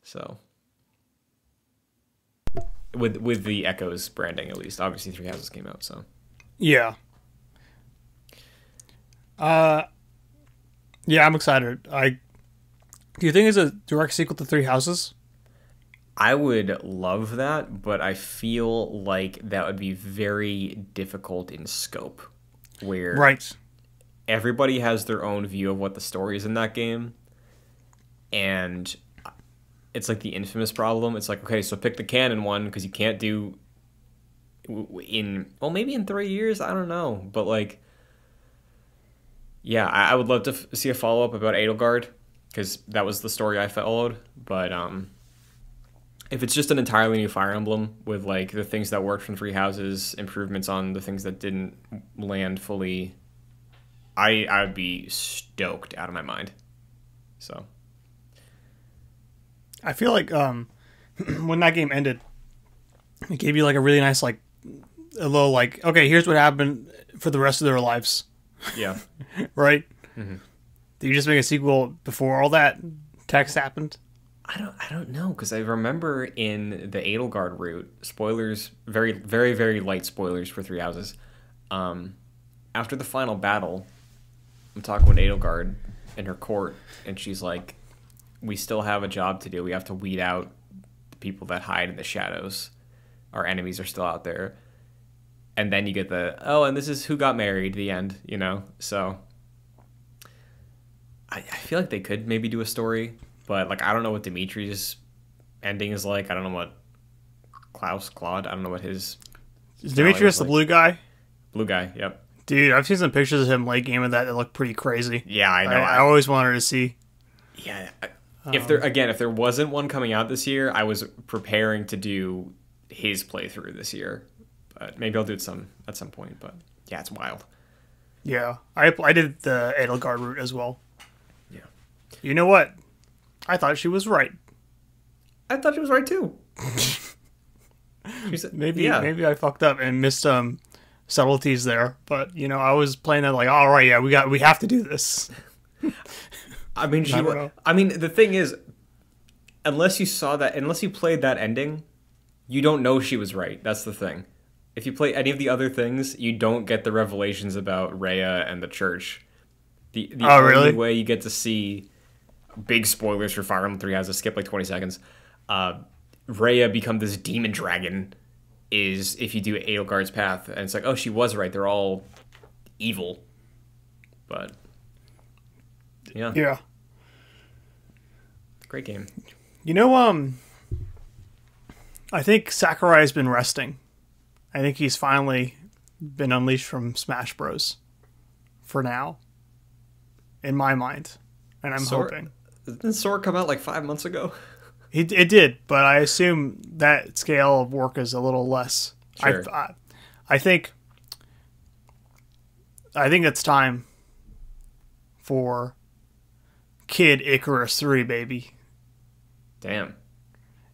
So with the Echoes branding at least, obviously Three Houses came out. So Yeah. Yeah, I'm excited. Do you think it's a direct sequel to Three Houses? I would love that, but I feel like that would be very difficult in scope, where Right. everybody has their own view of what the story is in that game, and it's like the infamous problem. It's like, okay, so pick the canon one because you can't do maybe in 3 years, I don't know, but like, yeah, I would love to see a follow up about Edelgard because that was the story I followed, but if it's just an entirely new Fire Emblem with like the things that worked from Three Houses, improvements on the things that didn't land fully, I'd be stoked out of my mind. So I feel like when that game ended, it gave you like a really nice like a little like okay, here's what happened for the rest of their lives, yeah, right? Did you just make a sequel before all that text happened? I don't know because I remember in the Edelgard route, spoilers, very very very light spoilers for Three Houses. After the final battle, I'm talking with Edelgard in her court, and she's like, "We still have a job to do. We have to weed out the people that hide in the shadows. Our enemies are still out there." And then you get and this is who got married. The end, you know. So I feel like they could maybe do a story, but like I don't know what Dimitri's ending is like. I don't know what Claude. I don't know what his Is finale Demetrius was the like. blue guy? Blue guy. Yep. Dude, I've seen some pictures of him late game of that look pretty crazy. Yeah, I know. I always wanted to see. Yeah. If there wasn't one coming out this year, I was preparing to do his playthrough this year. But maybe I'll do it at some point. But yeah, it's wild. Yeah, I did the Edelgard route as well. Yeah. You know what? I thought she was right. I thought she was right too. Maybe I fucked up and missed some subtleties there, but you know I was playing that like, all right, yeah, we have to do this. I mean, I don't know. I mean, the thing is, unless you played that ending, you don't know she was right. That's the thing. If you play any of the other things, you don't get the revelations about Rhea and the church. The only really? way you get to see big spoilers for Fire Emblem 3 has to skip like 20 seconds. Rhea become this demon dragon is if you do Edelgard's path, and it's like, oh, she was right. They're all evil, but yeah, Yeah. great game. You know, I think Sakurai's been resting. I think he's finally been unleashed from Smash Bros. For now, in my mind, and I'm hoping. Didn't Sora come out like 5 months ago? It did, but I assume that scale of work is a little less. Sure. I think it's time for Kid Icarus 3, baby. Damn.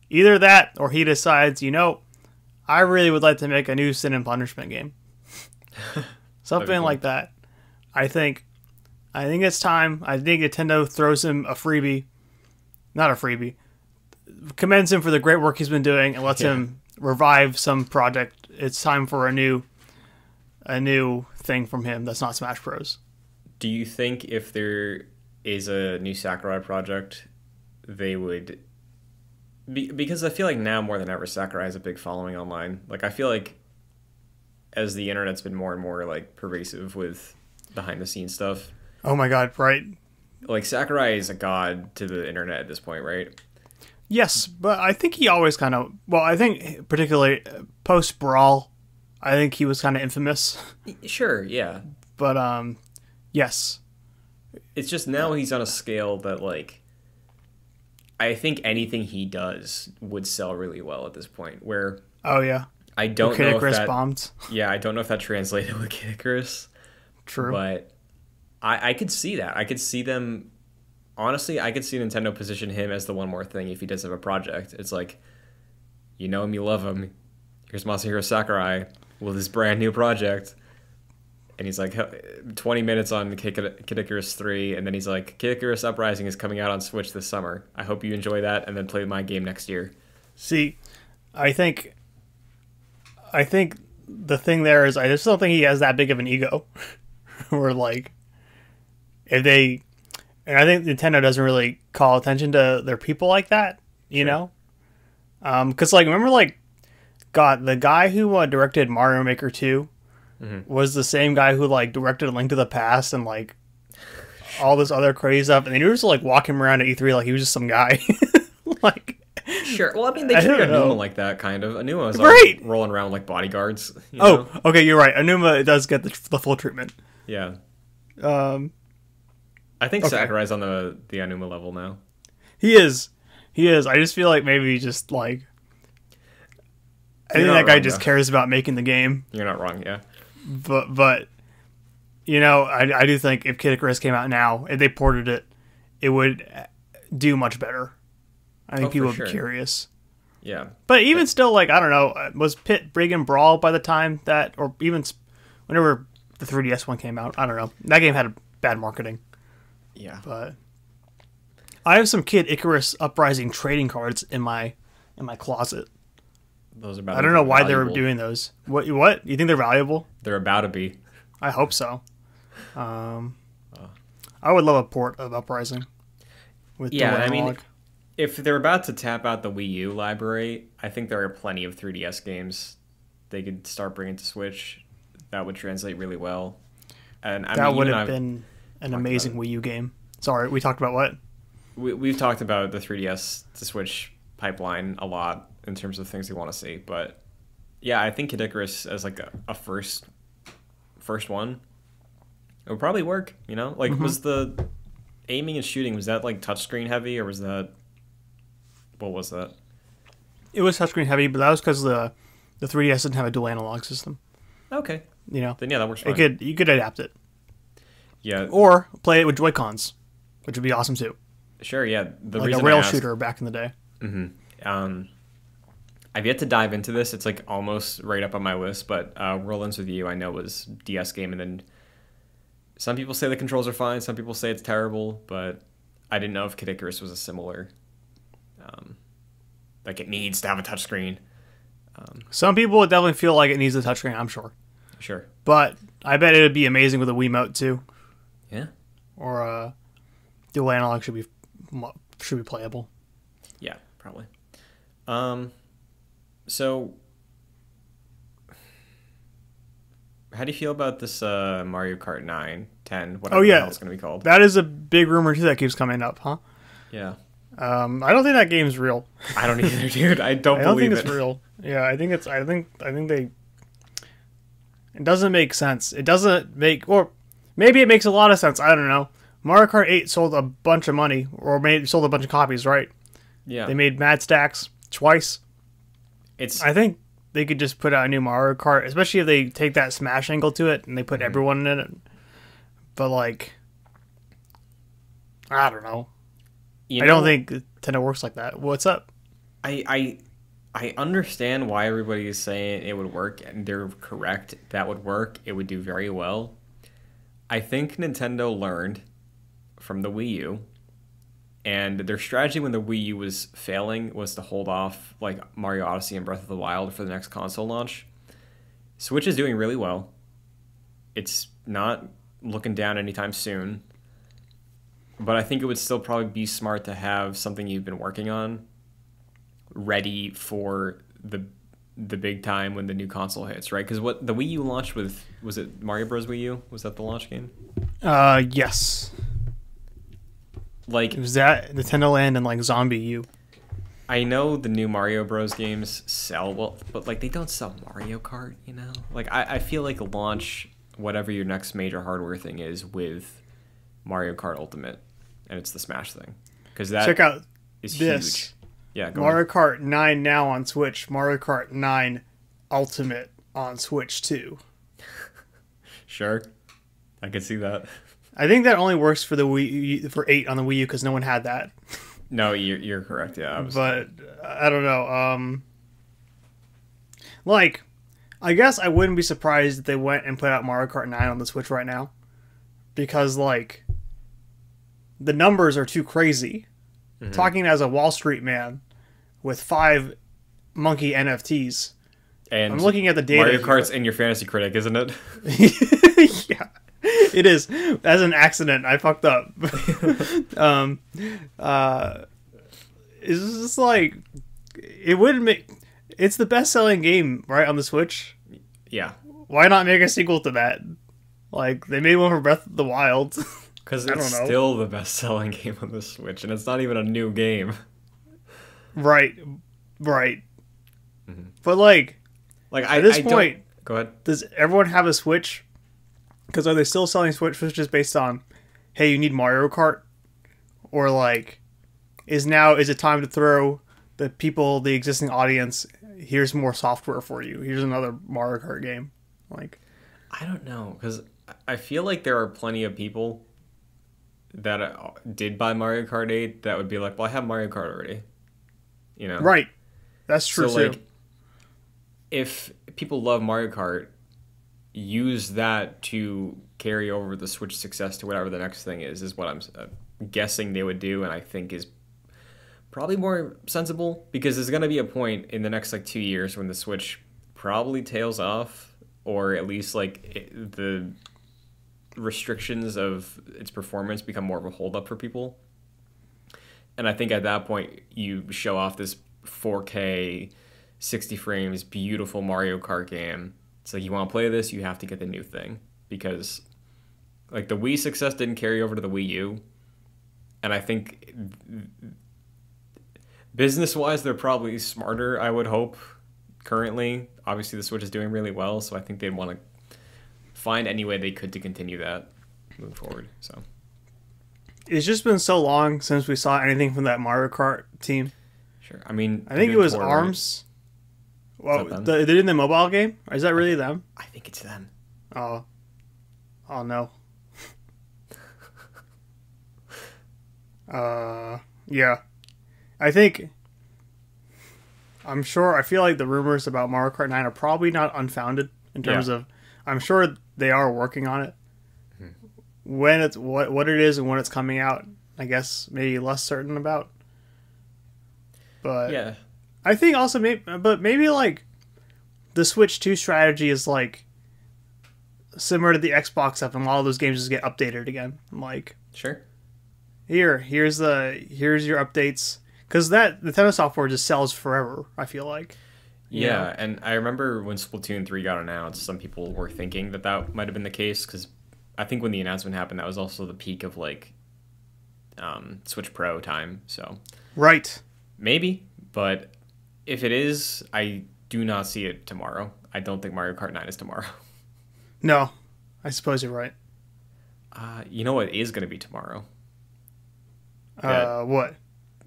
Either that, or he decides, I really would like to make a new Sin and Punishment game. Something cool. like that. I think it's time. I think Nintendo throws him a freebie. Not a freebie. Commends him for the great work he's been doing and lets him revive some project. It's time for a new thing from him that's not Smash Bros. Do you think if there is a new Sakurai project, they would... Because I feel like now more than ever, Sakurai has a big following online. Like, I feel like as the internet's been more and more, like, pervasive with behind-the-scenes stuff. Oh my god, right. Like, Sakurai is a god to the internet at this point, right? Yes, but I think he always kind of... Well, I think particularly post-Brawl, I think he was kind of infamous. Sure, yeah. But, yes. It's just now he's on a scale that, like... I think anything he does would sell really well at this point, where... Oh, yeah. I don't Kid know Icarus if that... bombed. Yeah, I don't know if that translated with Kid Icarus. True. But I could see that. I could see them... Honestly, I could see Nintendo position him as the one more thing if he does have a project. It's like, you know him, you love him. Here's Masahiro Sakurai with his brand new project. And he's like, 20 minutes on Kid Icarus 3, and then he's like, Kid Icarus Uprising is coming out on Switch this summer. I hope you enjoy that, and then play my game next year. See, I think the thing there is I just don't think he has that big of an ego. Or like, if they... And I think Nintendo doesn't really call attention to their people like that, you know? Because, like, remember, like, God, the guy who directed Mario Maker 2 was the same guy who, like, directed Link to the Past and, like, all this other crazy stuff. And they were just, like, walking around at E3 like he was just some guy. Like... Sure. Well, I mean, they treat Anuma like that, kind of. Anuma was right. Rolling around like bodyguards. You know? Okay, you're right. Anuma does get the full treatment. Yeah. I think Sakurai's on the Anuma level now. He is. I just feel like maybe just like... I think that guy just cares about making the game. You're not wrong, yeah. But I do think if Kid Icarus came out now, if they ported it, it would do much better. I think people would be curious. Yeah. But even still, like, I don't know, was Pit Brig and Brawl by the time that, or even whenever the 3DS one came out? I don't know. That game had bad marketing. Yeah. But I have some Kid Icarus Uprising trading cards in my closet. Those are about I don't know why they were doing those. What? You think they're valuable? They're about to be. I hope so. I would love a port of Uprising. With I mean, if they're about to tap out the Wii U library, I think there are plenty of 3DS games they could start bringing to Switch that would translate really well. And that would have been an amazing Wii U game. Sorry, we talked about what? We've talked about the 3DS to Switch pipeline a lot in terms of things we want to see, but yeah, I think Kid Icarus as like a first one, it would probably work. Like was the aiming and shooting, was that like touchscreen heavy, or was that, what was that? It was touchscreen heavy, but that was because the 3DS didn't have a dual analog system. Okay, then yeah, that works fine. You could adapt it. Yeah, or play it with Joy-Cons, which would be awesome too. Sure, yeah. The like reason a rail shooter back in the day. I've yet to dive into this. It's like almost right up on my list, but World Ends With You I know was DS game, and then some people say the controls are fine, some people say it's terrible, but I didn't know if Kid Icarus was a similar, like it needs to have a touchscreen. Some people would definitely feel like it needs a touchscreen, I'm sure. Sure. But I bet it would be amazing with a Wiimote too. Yeah. Or dual analog should be playable. Yeah, probably. So, how do you feel about this Mario Kart 9, 10, whatever the hell it's going to be called? That is a big rumor too that keeps coming up, huh? Yeah. I don't think that game's real. I don't either, dude. I don't I don't believe think it's it. real. Yeah, I think it's. I think they. It doesn't make sense. It doesn't make, or maybe it makes a lot of sense. I don't know. Mario Kart 8 sold a bunch of money, or sold a bunch of copies, right? Yeah. They made mad stacks twice. It's I think they could just put out a new Mario Kart, especially if they take that Smash angle to it and they put everyone in it. But like, I don't know. I don't think Nintendo works like that. What's up? I understand why everybody is saying it would work, and they're correct. That would work. It would do very well. I think Nintendo learned from the Wii U, and their strategy when the Wii U was failing was to hold off like Mario Odyssey and Breath of the Wild for the next console launch. Switch is doing really well. It's not looking down anytime soon, but I think it would still probably be smart to have something you've been working on ready for the big time when the new console hits, right? Because what the Wii U launched with, was it Mario Bros. Wii U? Was that the launch game? Yes. Like, It was that, Nintendo Land, and like Zombie U. I know the new Mario Bros. Games sell well, but like they don't sell Mario Kart, you know? Like I feel like launch whatever your next major hardware thing is with Mario Kart Ultimate, and it's the Smash thing. Because that Check out is this. huge. Yeah, go Mario ahead. Kart 9 now on Switch. Mario Kart 9 Ultimate on Switch 2. Sure. I could see that. I think that only works for the for 8 on the Wii U because no one had that. No, you're correct. Yeah, But I don't know. Like, I guess I wouldn't be surprised if they went and put out Mario Kart 9 on the Switch right now, because like the numbers are too crazy. Mm-hmm. Talking as a Wall Street man with 5 monkey NFTs, and I'm looking at the data. Mario here. Kart's in your fantasy critic, isn't it? Yeah, it is. As an accident, I fucked up. It's just like, it wouldn't make. It's the best-selling game, right, on the Switch. Yeah, Why not make a sequel to that? Like, they made one for Breath of the Wild. because I it's don't know. still the best-selling game on the Switch, and it's not even a new game. Right. But like, Like at this I point, don't... Go ahead. does everyone have a Switch? Because are they still selling Switches based on, hey, you need Mario Kart? Or like, is it time to throw the existing audience, here's more software for you. Here's another Mario Kart game. Like, I don't know, because I feel like there are plenty of people that did buy Mario Kart 8 that would be like, well, I have Mario Kart already. You know? right. That's true So, too. like, if people love Mario Kart, use that to carry over the Switch success to whatever the next thing is what I'm guessing they would do, and I think is probably more sensible, because there's going to be a point in the next like 2 years when the Switch probably tails off, or at least like the restrictions of its performance become more of a holdup for people. And I think at that point you show off this 4K 60 frames beautiful Mario Kart game. It's like, you want to play this, you have to get the new thing, because like the Wii success didn't carry over to the Wii U, and I think business wise they're probably smarter, I would hope. Currently obviously the Switch is doing really well, so I think they'd want to find any way they could to continue that moving forward. So It's just been so long since we saw anything from that Mario Kart team. sure. I mean, I think it was ARMS. Well, they're in the mobile game? Or is that really them? I think it's them. Oh no. Yeah. I feel like the rumors about Mario Kart 9 are probably not unfounded in terms of, I'm sure they are working on it. When it's what it is and when it's coming out, I guess maybe less certain about. But Yeah. I think also maybe like the Switch 2 strategy is like similar to the Xbox stuff, and a lot of those games just get updated again. Like, Sure. here's your updates, because that Nintendo software just sells forever, I feel like. Yeah, and I remember when Splatoon 3 got announced, some people were thinking that might have been the case, because I think when the announcement happened, that was also the peak of like Switch Pro time. So Right. Maybe, but if it is, I do not see it tomorrow. I don't think Mario Kart 9 is tomorrow. No, I suppose you're right. You know what is going to be tomorrow? What?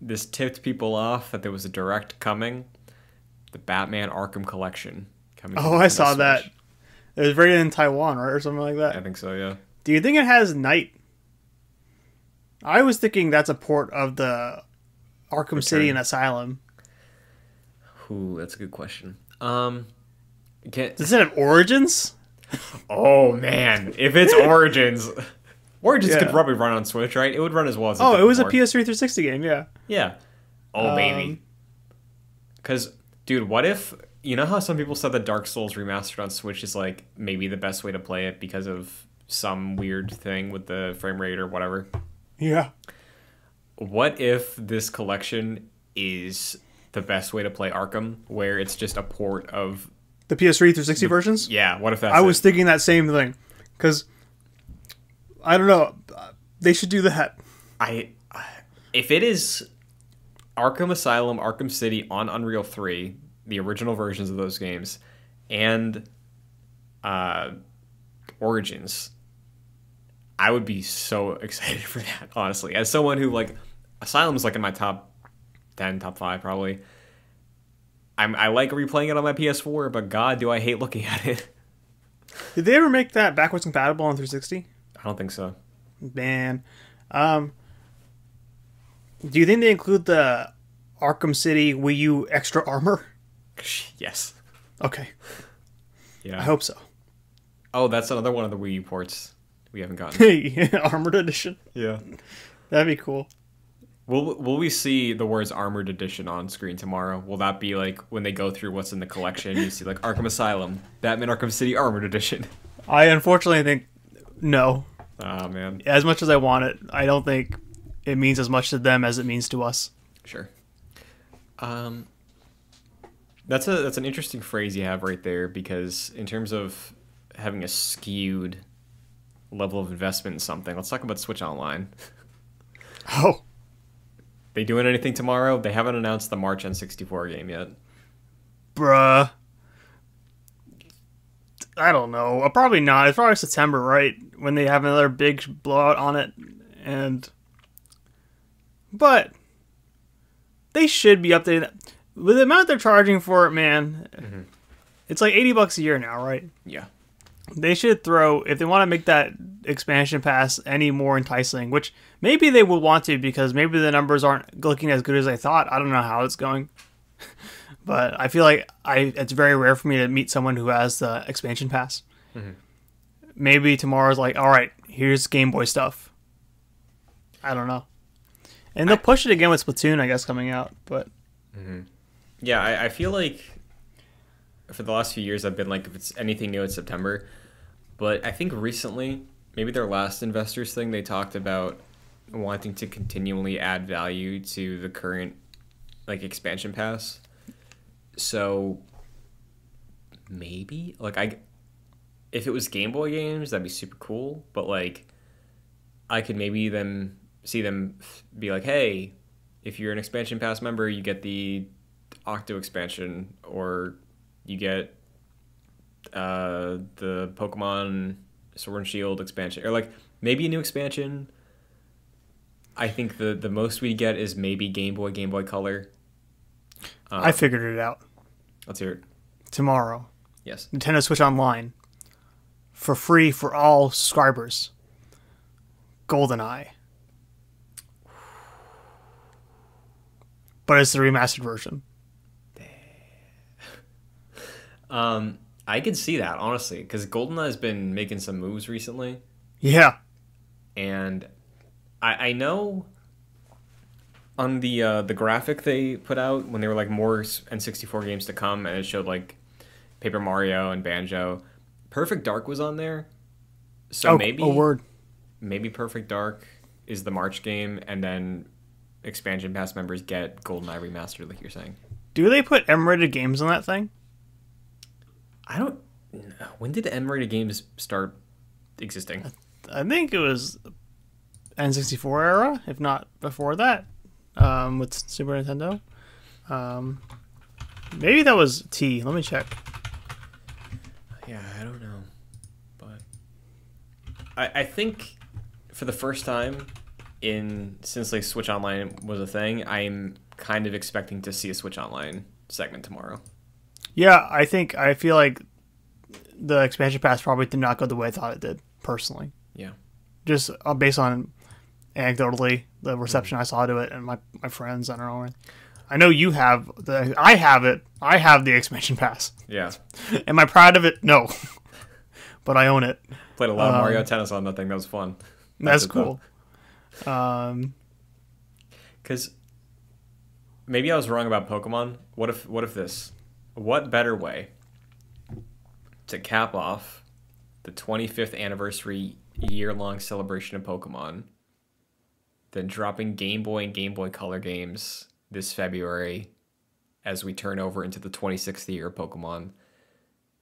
This tipped people off that there was a direct coming. The Batman Arkham Collection coming. Oh, I saw that. It was rated in Taiwan, right, or something like that. I think so. Yeah. Do you think it has night? I was thinking that's a port of the Arkham City and Asylum. Ooh, that's a good question. Does it have Origins? Oh man, if it's Origins, Origins could probably run on Switch, right? It would run as well as. Oh, it was a PS3 360 game, yeah. Yeah. Oh baby. Because, dude, what if you know how some people said that Dark Souls remastered on Switch is like maybe the best way to play it because of some weird thing with the frame rate or whatever. Yeah. What if this collection is the best way to play Arkham, where it's just a port of the PS3 360 versions? Yeah, what if that's I was thinking that same thing. Because, I don't know, they should do that. If it is Arkham Asylum, Arkham City on Unreal 3, the original versions of those games, and Origins, I would be so excited for that, honestly. As someone who, like, Asylum's like in my top 10, top 5 probably. I like replaying it on my PS4, but god, do I hate looking at it. Did they ever make that backwards compatible on 360? I don't think so. Man. Do you think they include the Arkham City Wii U extra armor? Yes. Okay. Yeah. I hope so. Oh, that's another one of the Wii U ports we haven't gotten. Armored edition? Yeah. That'd be cool. Will we see the words Armored Edition on screen tomorrow? Will that be like when they go through what's in the collection, you see like Arkham Asylum, Batman Arkham City Armored Edition? I unfortunately think no. Oh, man. As much as I want it, I don't think it means as much to them as it means to us. Sure. That's an interesting phrase you have right there, because in terms of having a skewed level of investment in something, let's talk about Switch Online. Oh. They doing anything tomorrow? They haven't announced the March N64 game yet. Bruh. I don't know. Probably not. It's probably September, right? When they have another big blowout on it. But they should be updating that. With the amount they're charging for it, man, it's like $80 a year now, right? Yeah. They should throw, if they want to make that expansion pass any more enticing, which maybe they will want to, because maybe the numbers aren't looking as good as I thought. I don't know how it's going. But I feel like it's very rare for me to meet someone who has the expansion pass. Maybe tomorrow's like, all right, here's Game Boy stuff. I don't know. And they'll push it again with Splatoon, I guess, coming out. But yeah, I feel like for the last few years I've been like, if it's anything new, it's September. But I think recently, maybe their last investors thing, they talked about wanting to continually add value to the current like expansion pass. So maybe like if it was Game Boy games, that'd be super cool. But like I could maybe see them be like, hey, if you're an expansion pass member, you get the Octo expansion, or you get the Pokemon Sword and Shield expansion, or like maybe a new expansion. I think the most we get is maybe Game Boy Color. I figured it out. Let's hear it. Tomorrow. Yes. Nintendo Switch Online. For free for all subscribers. GoldenEye. But it's the remastered version. I could see that, honestly, because GoldenEye has been making some moves recently. Yeah. And I know on the graphic they put out when they were like more N64 games to come, and it showed like Paper Mario and Banjo. Perfect Dark was on there. So maybe Perfect Dark is the March game, and then expansion pass members get GoldenEye remastered, like you're saying. Do they put M-rated games on that thing? I don't know. When did M-rated games start existing? I think it was N64 era, if not before that. with Super Nintendo. Maybe that was T. Let me check. Yeah, I don't know, but I think for the first time since like Switch Online was a thing, I'm kind of expecting to see a Switch Online segment tomorrow. Yeah, I feel like the expansion pass probably did not go the way I thought it did, personally. Yeah. Just based on anecdotally the reception I saw to it and my friends. I don't know. I know you have I have it. I have the expansion pass. Yeah. Am I proud of it? No. But I own it. Played a lot of Mario Tennis on that thing. That was fun. That's cool. Because maybe I was wrong about Pokemon. What better way to cap off the 25th anniversary year-long celebration of Pokemon than dropping Game Boy and Game Boy Color games this February as we turn over into the 26th year of Pokemon,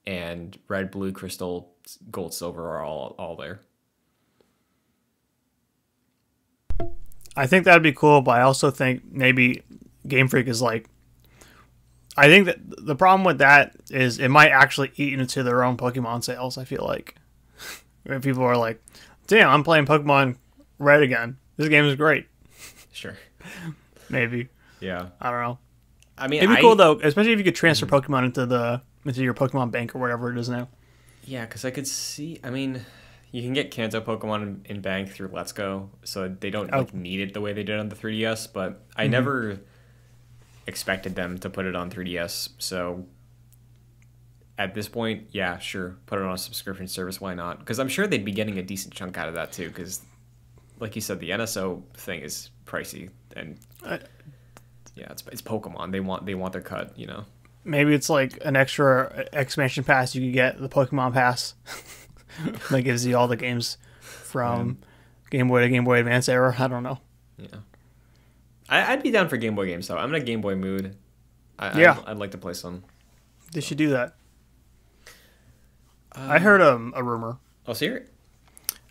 and Red, Blue, Crystal, Gold, Silver are all there. I think that'd be cool, but I also think maybe Game Freak is like... I think that the problem with that is it might actually eat into their own Pokemon sales, I feel like. When people are like, damn, I'm playing Pokemon Red again. This game is great. Sure. Maybe. Yeah. I don't know. I mean, it'd be cool though, especially if you could transfer Pokemon into your Pokemon Bank or whatever it is now. Yeah, because I could see. I mean, you can get Kanto Pokemon in Bank through Let's Go, so they don't need it the way they did on the 3DS. But I never expected them to put it on 3DS. So at this point, yeah, sure, put it on a subscription service. Why not? Because I'm sure they'd be getting a decent chunk out of that too. Because, like you said, the NSO thing is pricey, and yeah, it's Pokemon. They want their cut, you know. Maybe it's like an extra expansion pass you could get, the Pokemon Pass. That gives you all the games from Game Boy to Game Boy Advance era. I don't know. Yeah. I'd be down for Game Boy games, though. I'm in a Game Boy mood. I'd like to play some. They should do that. I heard a rumor. I'll see it.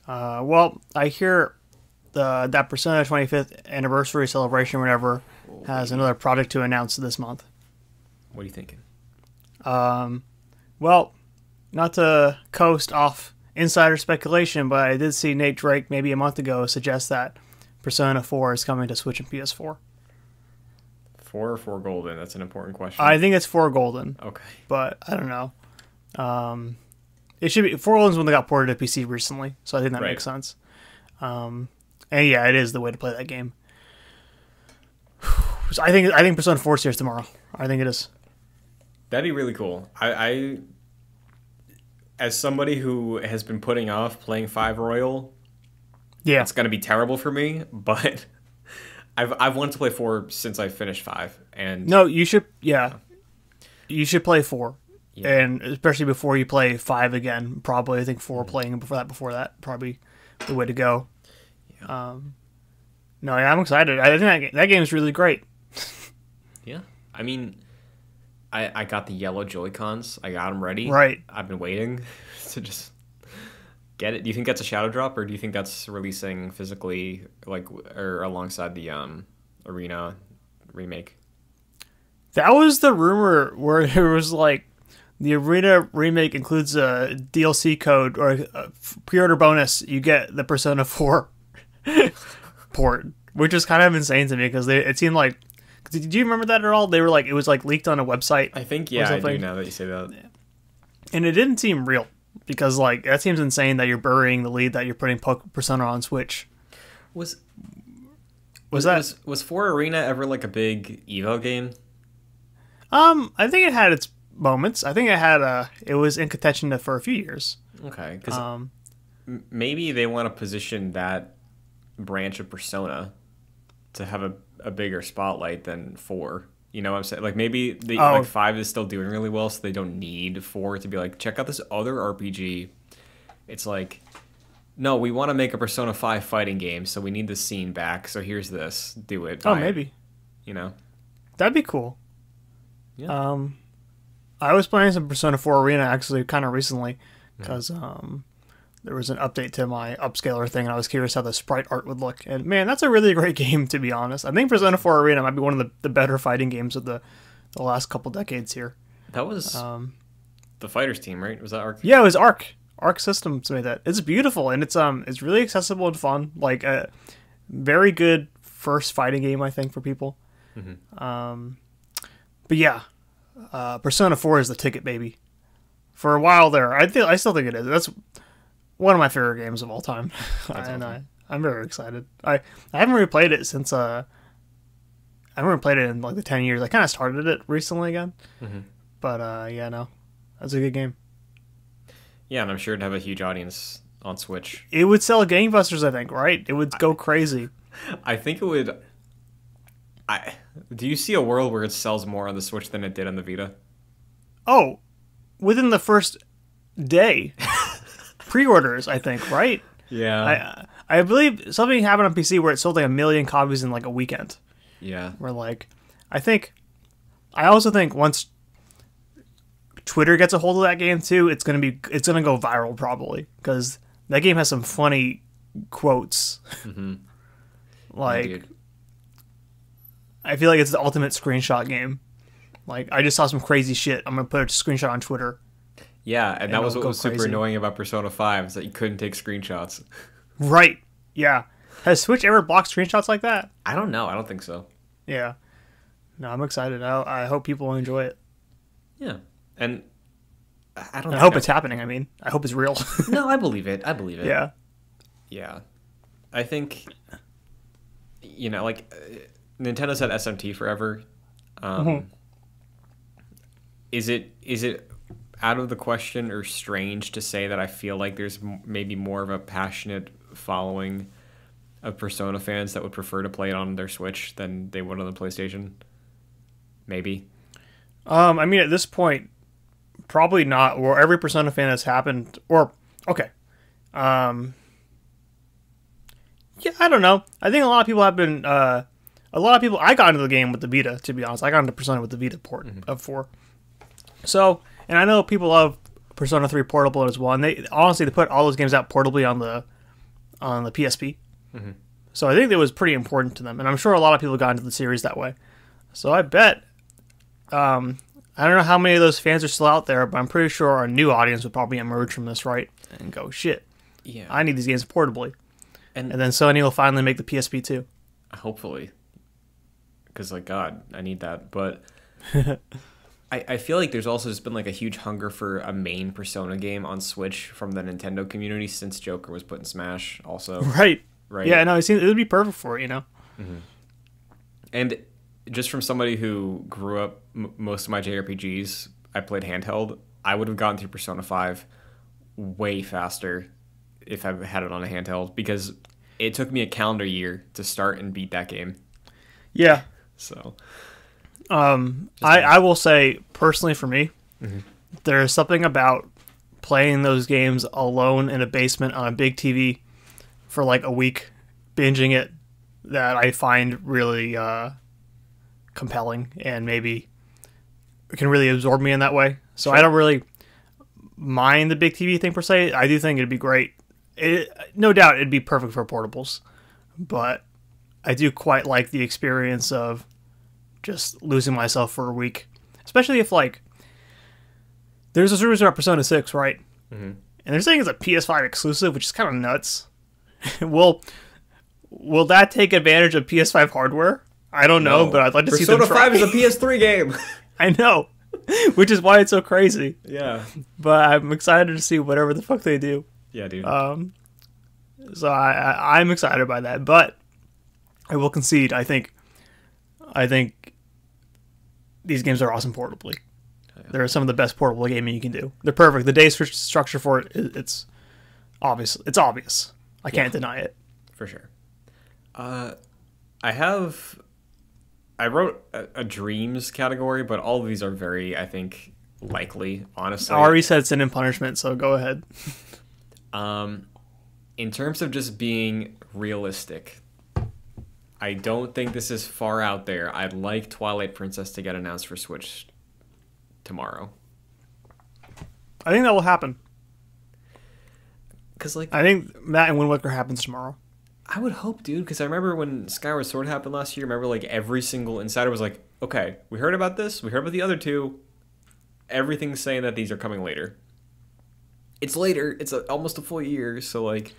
Well, I hear that Persona 25th anniversary celebration or whatever has another project to announce this month. What are you thinking? Well, not to coast off insider speculation, but I did see Nate Drake maybe a month ago suggest that Persona 4 is coming to Switch and PS4. 4 or 4 Golden? That's an important question. I think it's 4 Golden. Okay. But I don't know. It should be 4 Golden's one that got ported to PC recently, so I think that makes sense. And yeah, it is the way to play that game. So I think Persona 4 is here tomorrow. I think it is. That'd be really cool. I as somebody who has been putting off playing 5 Royal, yeah, it's gonna be terrible for me. But I've wanted to play 4 since I finished 5. And no, you should. Yeah, you should play 4, and especially before you play 5 again. Probably, I think 4 playing before that probably the way to go. Yeah. No, yeah, I'm excited. I think that game is really great. Yeah, I mean, I got the yellow Joy-Cons. I got them ready. Right. I've been waiting to just get it. Do you think that's a shadow drop, or do you think that's releasing physically, like, or alongside the Arena remake? That was the rumor where it was like the Arena remake includes a DLC code or a pre-order bonus. You get the Persona 4 port, which is kind of insane to me because it seemed like. Did you remember that at all? They were like, it was like leaked on a website. I think, yeah, I do now that you say that. And it didn't seem real because, like, that seems insane that you're burying the lead that you're putting Persona on Switch. Was 4 Arena ever like a big Evo game? I think it had its moments. I think it was in contention for a few years. Okay, because maybe they want to position that branch of Persona to have a bigger spotlight than 4. You know what I'm saying? Like, maybe like 5 is still doing really well, so they don't need 4 to be like, check out this other RPG. It's like, no, we want to make a Persona 5 fighting game, so we need the scene back, so here's this. Do it. Maybe. You know? That'd be cool. Yeah. I was playing some Persona 4 Arena actually kind of recently because there was an update to my upscaler thing, and I was curious how the sprite art would look. And man, that's a really great game, to be honest. I think Persona 4 Arena might be one of the better fighting games of the last couple decades here. That was the Fighters team, right? Was that Arc? Yeah, it was Arc. Arc Systems made that. It's beautiful, and it's really accessible and fun. Like a very good first fighting game, I think, for people. Mm-hmm. But yeah, Persona 4 is the ticket, baby. For a while there, I still think it is. That's one of my favorite games of all time, and awesome. I'm very excited. I haven't really played it since I haven't really played it in like the 10 years. I kind of started it recently again, but yeah, no, that's a good game. Yeah, and I'm sure it'd have a huge audience on Switch. It would sell gangbusters, I think, right? It would go crazy. I think it would. Do you see a world where it sells more on the Switch than it did on the Vita? Oh, within the first day. Pre-orders, I think, right? Yeah. I believe something happened on PC where it sold like 1 million copies in like a weekend. Yeah. Where like, I also think once Twitter gets a hold of that game too, it's gonna go viral probably, because that game has some funny quotes. Mm-hmm. Like, yeah, I feel like it's the ultimate screenshot game. Like, I just saw some crazy shit, I'm gonna put a screenshot on Twitter. Yeah, and that was what was super annoying about Persona 5, is that you couldn't take screenshots. Right. Yeah. Has Switch ever blocked screenshots like that? I don't know. I don't think so. Yeah. No, I'm excited. I hope people enjoy it. Yeah. And I hope it's happening. I mean, I hope it's real. No, I believe it. Yeah. Yeah. I think, like, Nintendo's had SMT forever. Is it out of the question or strange to say that I feel like there's maybe more of a passionate following of Persona fans that would prefer to play it on their Switch than they would on the PlayStation? Maybe. I mean, at this point, probably not. Or every Persona fan that's happened, or okay. Yeah, I don't know. I think a lot of people have been. A lot of people. I got into the game with the Vita. To be honest, I got into Persona with the Vita port of 4. So. And I know people love Persona 3 Portable as well, and they put all those games out portably on the PSP. Mm-hmm. So I think that was pretty important to them, and I'm sure a lot of people got into the series that way. So I bet, I don't know how many of those fans are still out there, but I'm pretty sure a new audience would probably emerge from this, right? And go, shit, yeah, I need these games portably. And then Sony will finally make the PSP too. Hopefully. Because, like, God, I need that, but... I feel like there's also just been like a huge hunger for a main Persona game on Switch from the Nintendo community since Joker was put in Smash also. Right. Yeah, no, it would be perfect for it, Mm-hmm. And just from somebody who grew up, most of my JRPGs, I played handheld, I would have gotten through Persona 5 way faster if I had it on a handheld, because it took me a calendar year to start and beat that game. Yeah. So... I will say, personally for me, there's something about playing those games alone in a basement on a big TV for like a week, binging it, that I find really compelling, and maybe can really absorb me in that way. So I don't really mind the big TV thing per se. I do think it'd be great. No doubt it'd be perfect for portables, but I do quite like the experience of just losing myself for a week, especially if, like, there's this rumors about Persona 6, right? Mm-hmm. And they're saying it's a PS5 exclusive, which is kind of nuts. Will that take advantage of PS5 hardware? I don't know, but I'd like to see them try. Persona 5 is a PS3 game. I know, which is why it's so crazy. Yeah. But I'm excited to see whatever the fuck they do. Yeah, dude. So I'm excited by that, but I will concede, I think these games are awesome portably. Oh, yeah. They're some of the best portable gaming you can do. They're perfect. The day structure for it, it's obvious. It's obvious. I can't deny it. For sure. I wrote a dreams category, but all of these are very, I think, likely, honestly. I already said sin and punishment, so go ahead. In terms of just being realistic, I don't think this is far out there. I'd like Twilight Princess to get announced for Switch tomorrow. I think that will happen. Because, like, I think that and Wind Waker happens tomorrow. I would hope, dude, because I remember when Skyward Sword happened last year, remember, like, every single insider was like, okay, we heard about this, we heard about the other two, everything's saying that these are coming later. It's later, it's almost a full year, so, like,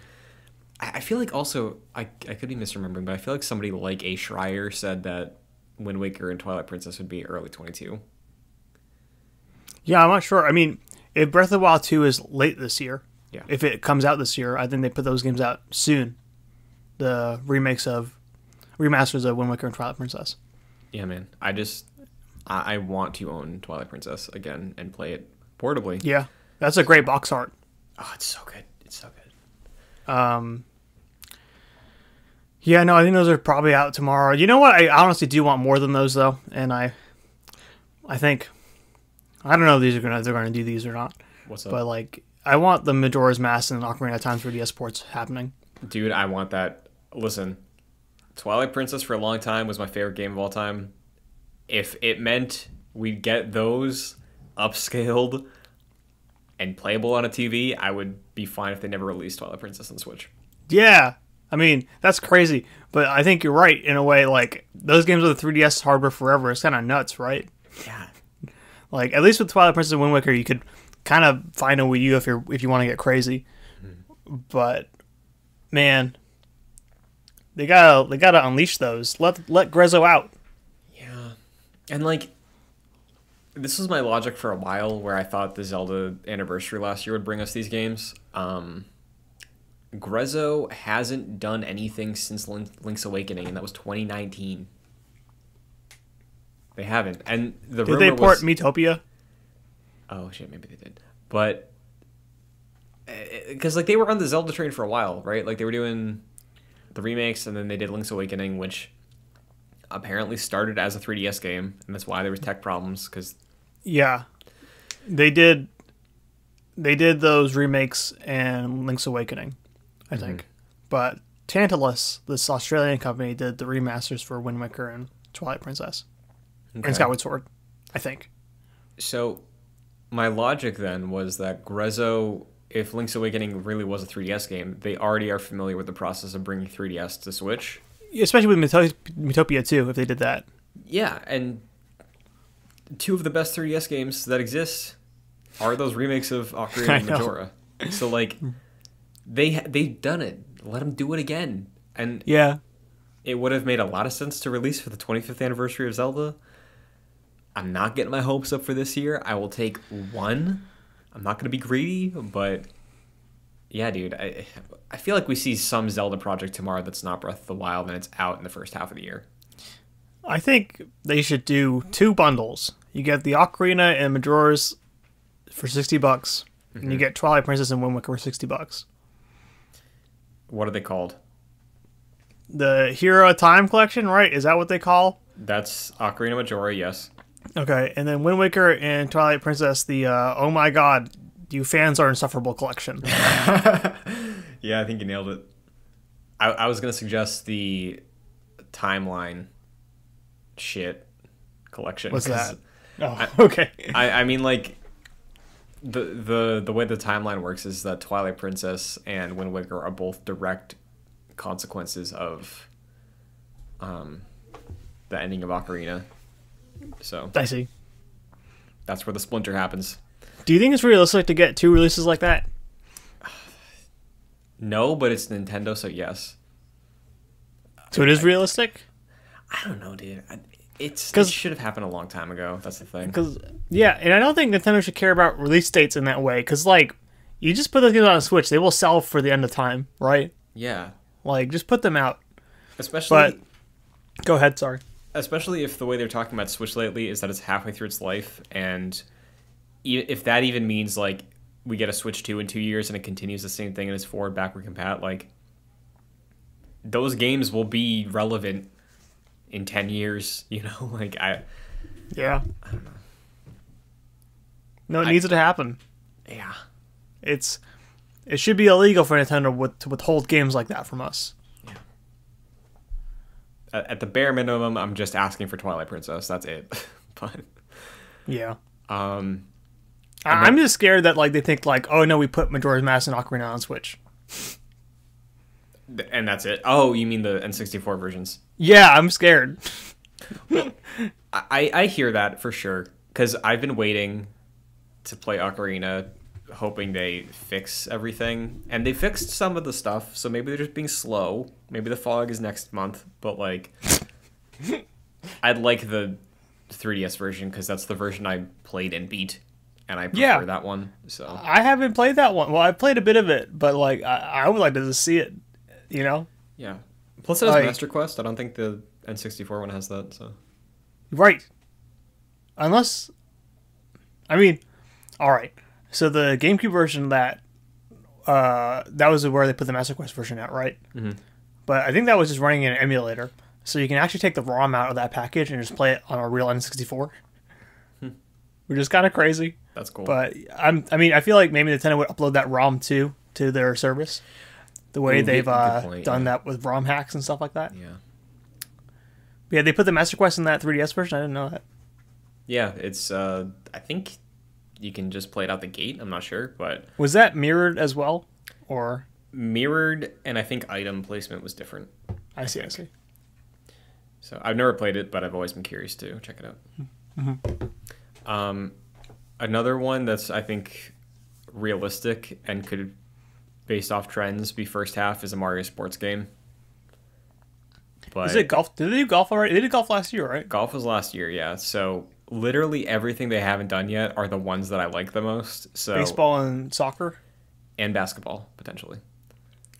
I feel like also, I could be misremembering, but I feel like somebody like A. Schreier said that Wind Waker and Twilight Princess would be early 22. Yeah, I'm not sure. I mean, if Breath of the Wild 2 is late this year, Yeah. if it comes out this year, I think they put those games out soon. The remasters of Wind Waker and Twilight Princess. Yeah, man. I want to own Twilight Princess again and play it portably. Yeah, that's a great box art. Oh, it's so good. It's so good. Yeah, no, I think those are probably out tomorrow. You know what? I honestly do want more than those though, and I think I don't know if they're gonna do these or not. What's up? But like, I want the Majora's Mask and Ocarina of Time 3DS ports happening. Dude, I want that. Listen, Twilight Princess for a long time was my favorite game of all time. If it meant we'd get those upscaled and playable on a TV, I would be fine if they never released Twilight Princess on Switch. Yeah, I mean that's crazy, but I think you're right in a way. Like those games with the 3DS hardware forever, it's kind of nuts, right? Yeah. Like at least with Twilight Princess and Wind Waker, you could kind of find a Wii U if you want to get crazy. But man, they gotta unleash those. Let Grezzo out. Yeah. And like, this was my logic for a while, where I thought the Zelda anniversary last year would bring us these games. Grezzo hasn't done anything since Link's Awakening, and that was 2019. They haven't. And the Did rumor they port was, Miitopia? oh shit, maybe they did. But because like they were on the Zelda train for a while, right? Like they were doing the remakes, and then they did Link's Awakening, which apparently started as a 3DS game, and that's why there was tech problems. Because Yeah, they did those remakes and Link's Awakening, I think. But Tantalus, this Australian company, did the remasters for Wind Waker and Twilight Princess and Skyward Sword, I think. So my logic then was that Grezzo, if Link's Awakening really was a 3DS game, they already are familiar with the process of bringing 3DS to Switch. Especially with Miitopia too, if they did that. Yeah, and two of the best 3DS games that exist are those remakes of Ocarina and Majora. So like, they've done it. Let them do it again. And Yeah. it would have made a lot of sense to release for the 25th anniversary of Zelda. I'm not getting my hopes up for this year. I will take one. I'm not going to be greedy, but yeah, dude, I feel like we see some Zelda project tomorrow that's not Breath of the Wild, and it's out in the first half of the year. I think they should do two bundles. You get the Ocarina and Majora's for $60, and you get Twilight Princess and Wind Waker for $60. What are they called? The Hero Time Collection, right? Is that what they call? That's Ocarina Majora, yes. Okay, and then Wind Waker and Twilight Princess, the oh my god, you fans are insufferable collection. Yeah, I think you nailed it. I was going to suggest the timeline shit collection. What's that? Oh, okay. I mean, like, the way the timeline works is that Twilight Princess and Wind Waker are both direct consequences of the ending of Ocarina. So I see. that's where the splinter happens. Do you think it's realistic to get two releases like that? No, but it's Nintendo, so yes. So it is realistic? I don't know, dude. It Cause, should have happened a long time ago. That's the thing. Because yeah, and I don't think Nintendo should care about release dates in that way. Because like, you just put those games on a Switch, they will sell for the end of time, right? Yeah. Like, just put them out. Especially. But go ahead. Sorry. Especially if the way they're talking about Switch lately is that it's halfway through its life, and if that even means like we get a Switch 2 in 2 years and it continues the same thing and it's forward backward compat, like those games will be relevant in 10 years, you know? Like I don't know. No, it needs to happen. Yeah. It should be illegal for Nintendo to withhold games like that from us. Yeah. At the bare minimum, I'm just asking for Twilight Princess. That's it. But yeah. I'm just scared that like they think like, oh no, we put Majora's Mask and Ocarina on Switch. And that's it. Oh, you mean the N64 versions? Yeah, I'm scared. I hear that for sure, because I've been waiting to play Ocarina, hoping they fix everything, and they fixed some of the stuff, so maybe they're just being slow. Maybe the fog is next month, but like, I'd like the 3DS version, because that's the version I played and beat, and I prefer that one. So I haven't played that one. Well, I played a bit of it, but like, I would like to just see it, you know? Yeah. Plus it has Master Quest. I don't think the N64 one has that, so. Right. Unless, I mean, all right. So the GameCube version that was where they put the Master Quest version out, right? Mm-hmm. But I think that was just running in an emulator, so you can actually take the ROM out of that package and just play it on a real N64, which is kind of crazy. That's cool. But I feel like maybe Nintendo would upload that ROM too to their service, the way they've done that with ROM hacks and stuff like that. Yeah. Yeah, they put the Master Quest in that 3DS version. I didn't know that. Yeah, it's I think you can just play it out the gate. I'm not sure, but was that mirrored as well, or mirrored? And I think item placement was different. I see. So I've never played it, but I've always been curious to check it out. Mm-hmm. Another one that's I think realistic and could, based off trends, be first half is a Mario sports game. But is it golf? Did they do golf already? They did golf last year, right? Golf was last year, yeah. So literally everything they haven't done yet are the ones that I like the most. So baseball and soccer and basketball potentially.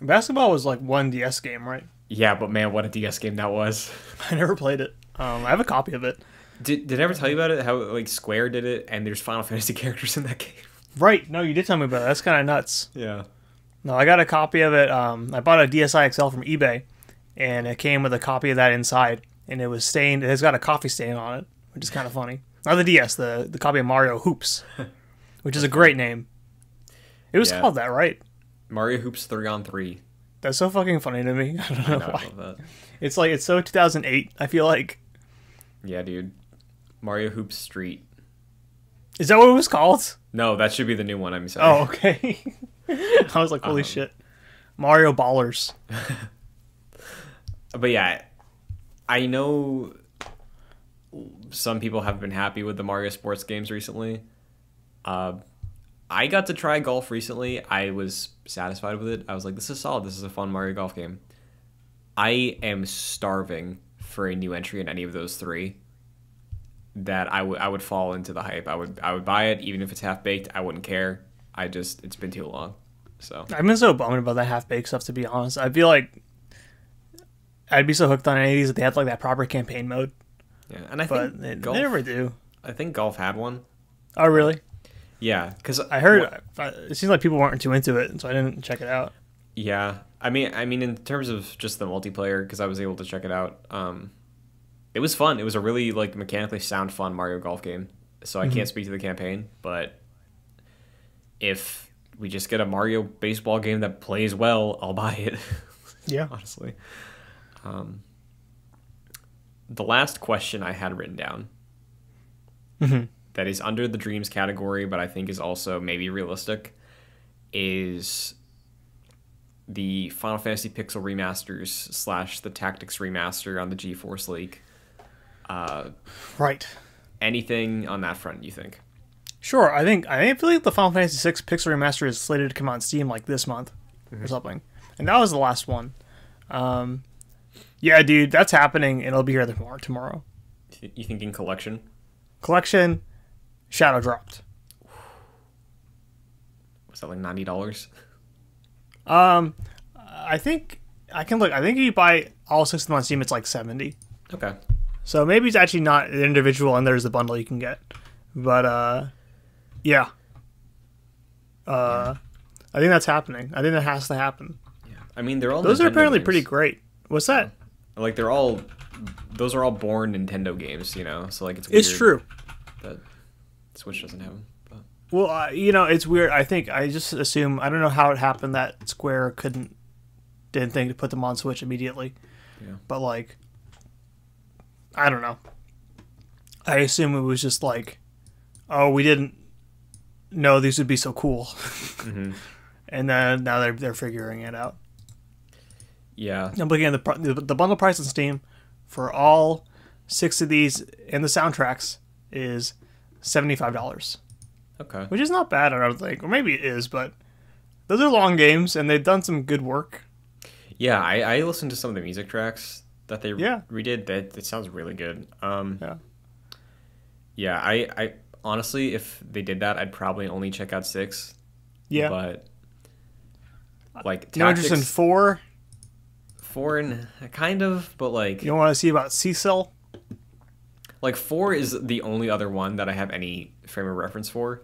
Basketball was like one DS game, right? Yeah, but man, what a DS game that was! I never played it. I have a copy of it. Did I ever tell you about it? How like Square did it, and there's Final Fantasy characters in that game. Right? No, you did tell me about it. That's kind of nuts. Yeah. No, I got a copy of it. I bought a DSi XL from eBay, and it came with a copy of that inside, and it was stained. It has got a coffee stain on it, which is kind of funny. Not the DS, the copy of Mario Hoops, which is a great name. It was called that, right? Mario Hoops 3-on-3. That's so fucking funny to me. I don't know why. I love that. It's like, it's so 2008, I feel like. Yeah, dude. Mario Hoops Street. Is that what it was called? No, that should be the new one, I'm sorry. Oh, okay. I was like, holy shit. Mario Ballers. But yeah, I know some people have been happy with the Mario sports games recently. I got to try golf recently. I was satisfied with it. I was like, this is solid. This is a fun Mario Golf game. I am starving for a new entry in any of those three. That I would fall into the hype. I would buy it even if it's half baked. I wouldn't care. It's been too long. So I've been so bummed about that half baked stuff, to be honest. I feel like I'd be so hooked on any of these if they had like that proper campaign mode. Yeah, and I think they never do. I think golf had one. Oh, really? Yeah, because I heard it seems like people weren't too into it, so I didn't check it out. Yeah, I mean, in terms of just the multiplayer, because I was able to check it out. It was fun. It was a really like mechanically sound, fun Mario Golf game. So I can't speak to the campaign, but if we just get a Mario baseball game that plays well, I'll buy it. Yeah, honestly. The last question I had written down that is under the dreams category, but I think is also maybe realistic, is the Final Fantasy Pixel remasters / the Tactics remaster on the GeForce League. Right. Anything on that front, you think? Sure. I feel like the Final Fantasy VI Pixel remaster is slated to come out on Steam like this month or something, and that was the last one. Yeah, dude, that's happening, and it'll be here tomorrow. You thinking collection? Collection, Shadow dropped. Was that like $90? I think I can look. I think if you buy all 6 of them on Steam, it's like $70. Okay. So maybe it's actually not an individual, and there's the bundle you can get. But yeah. I think that's happening. I think that has to happen. Yeah. I mean, they're all those Nintendo are apparently games. pretty great. What's that? Like those are all born Nintendo games, you know. So like it's true that Switch doesn't have them. But. Well, it's weird. I think I just assume I don't know how it happened that Square didn't think to put them on Switch immediately. Yeah. But like, I don't know. I assume it was just like, oh, we didn't know these would be so cool, and then now they're figuring it out. Yeah. I'm looking at the bundle price on Steam for all 6 of these and the soundtracks is $75. Okay. Which is not bad, I don't think. Or maybe it is, but those are long games, and they've done some good work. Yeah, I listened to some of the music tracks that they Yeah. redid. That sounds really good. Yeah. Yeah, I honestly, if they did that, I'd probably only check out 6. Yeah. But like No interest in 4? 4 and kind of, but like You don't want to see about Cecil? like 4 is the only other one that I have any frame of reference for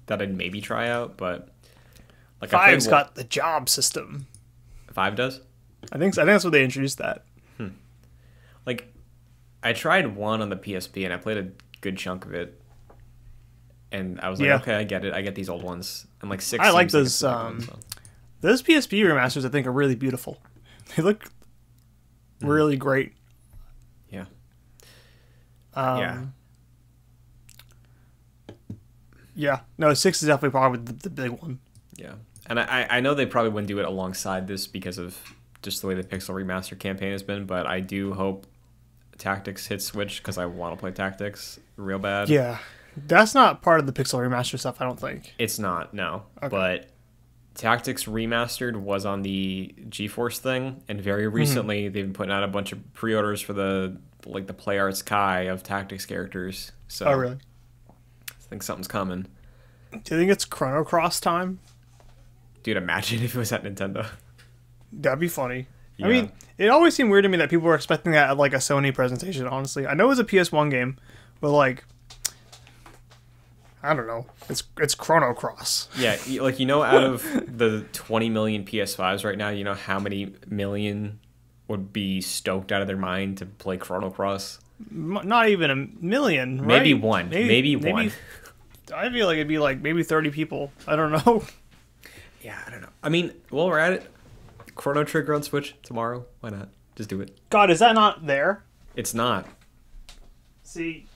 that I'd maybe try out, but like 5's got the job system. 5 does? I think that's what they introduced that. Like I tried 1 on the PSP and I played a good chunk of it. And I was like, okay, I get it. I get these old ones. And like 6 I like seems those one, so. those PSP remasters I think are really beautiful. They look really great. Yeah. Yeah. No, 6 is definitely probably the big one. Yeah. And I know they probably wouldn't do it alongside this because of just the way the Pixel Remaster campaign has been, but I do hope Tactics hits Switch because I want to play Tactics real bad. Yeah. That's not part of the Pixel Remaster stuff, I don't think. It's not, no. Okay. But Tactics Remastered was on the GeForce thing, and very recently they've been putting out a bunch of pre-orders for the Play Arts Kai of Tactics characters. So Oh, really? I think something's coming. Do you think it's Chrono Cross time? Dude, imagine if it was at Nintendo. That'd be funny. Yeah. I mean, it always seemed weird to me that people were expecting that at like a Sony presentation, honestly. I know it was a PS1 game, but like, I don't know. It's Chrono Cross. Yeah, like, out of the 20 million PS5s right now, you know how many million would be stoked out of their mind to play Chrono Cross? Not even a million, right? Maybe one. Maybe one. I feel like it'd be like maybe 30 people. I don't know. Yeah, I don't know. I mean, while we're at it, Chrono Trigger on Switch tomorrow. Why not? Just do it. God, is that not there? It's not. See,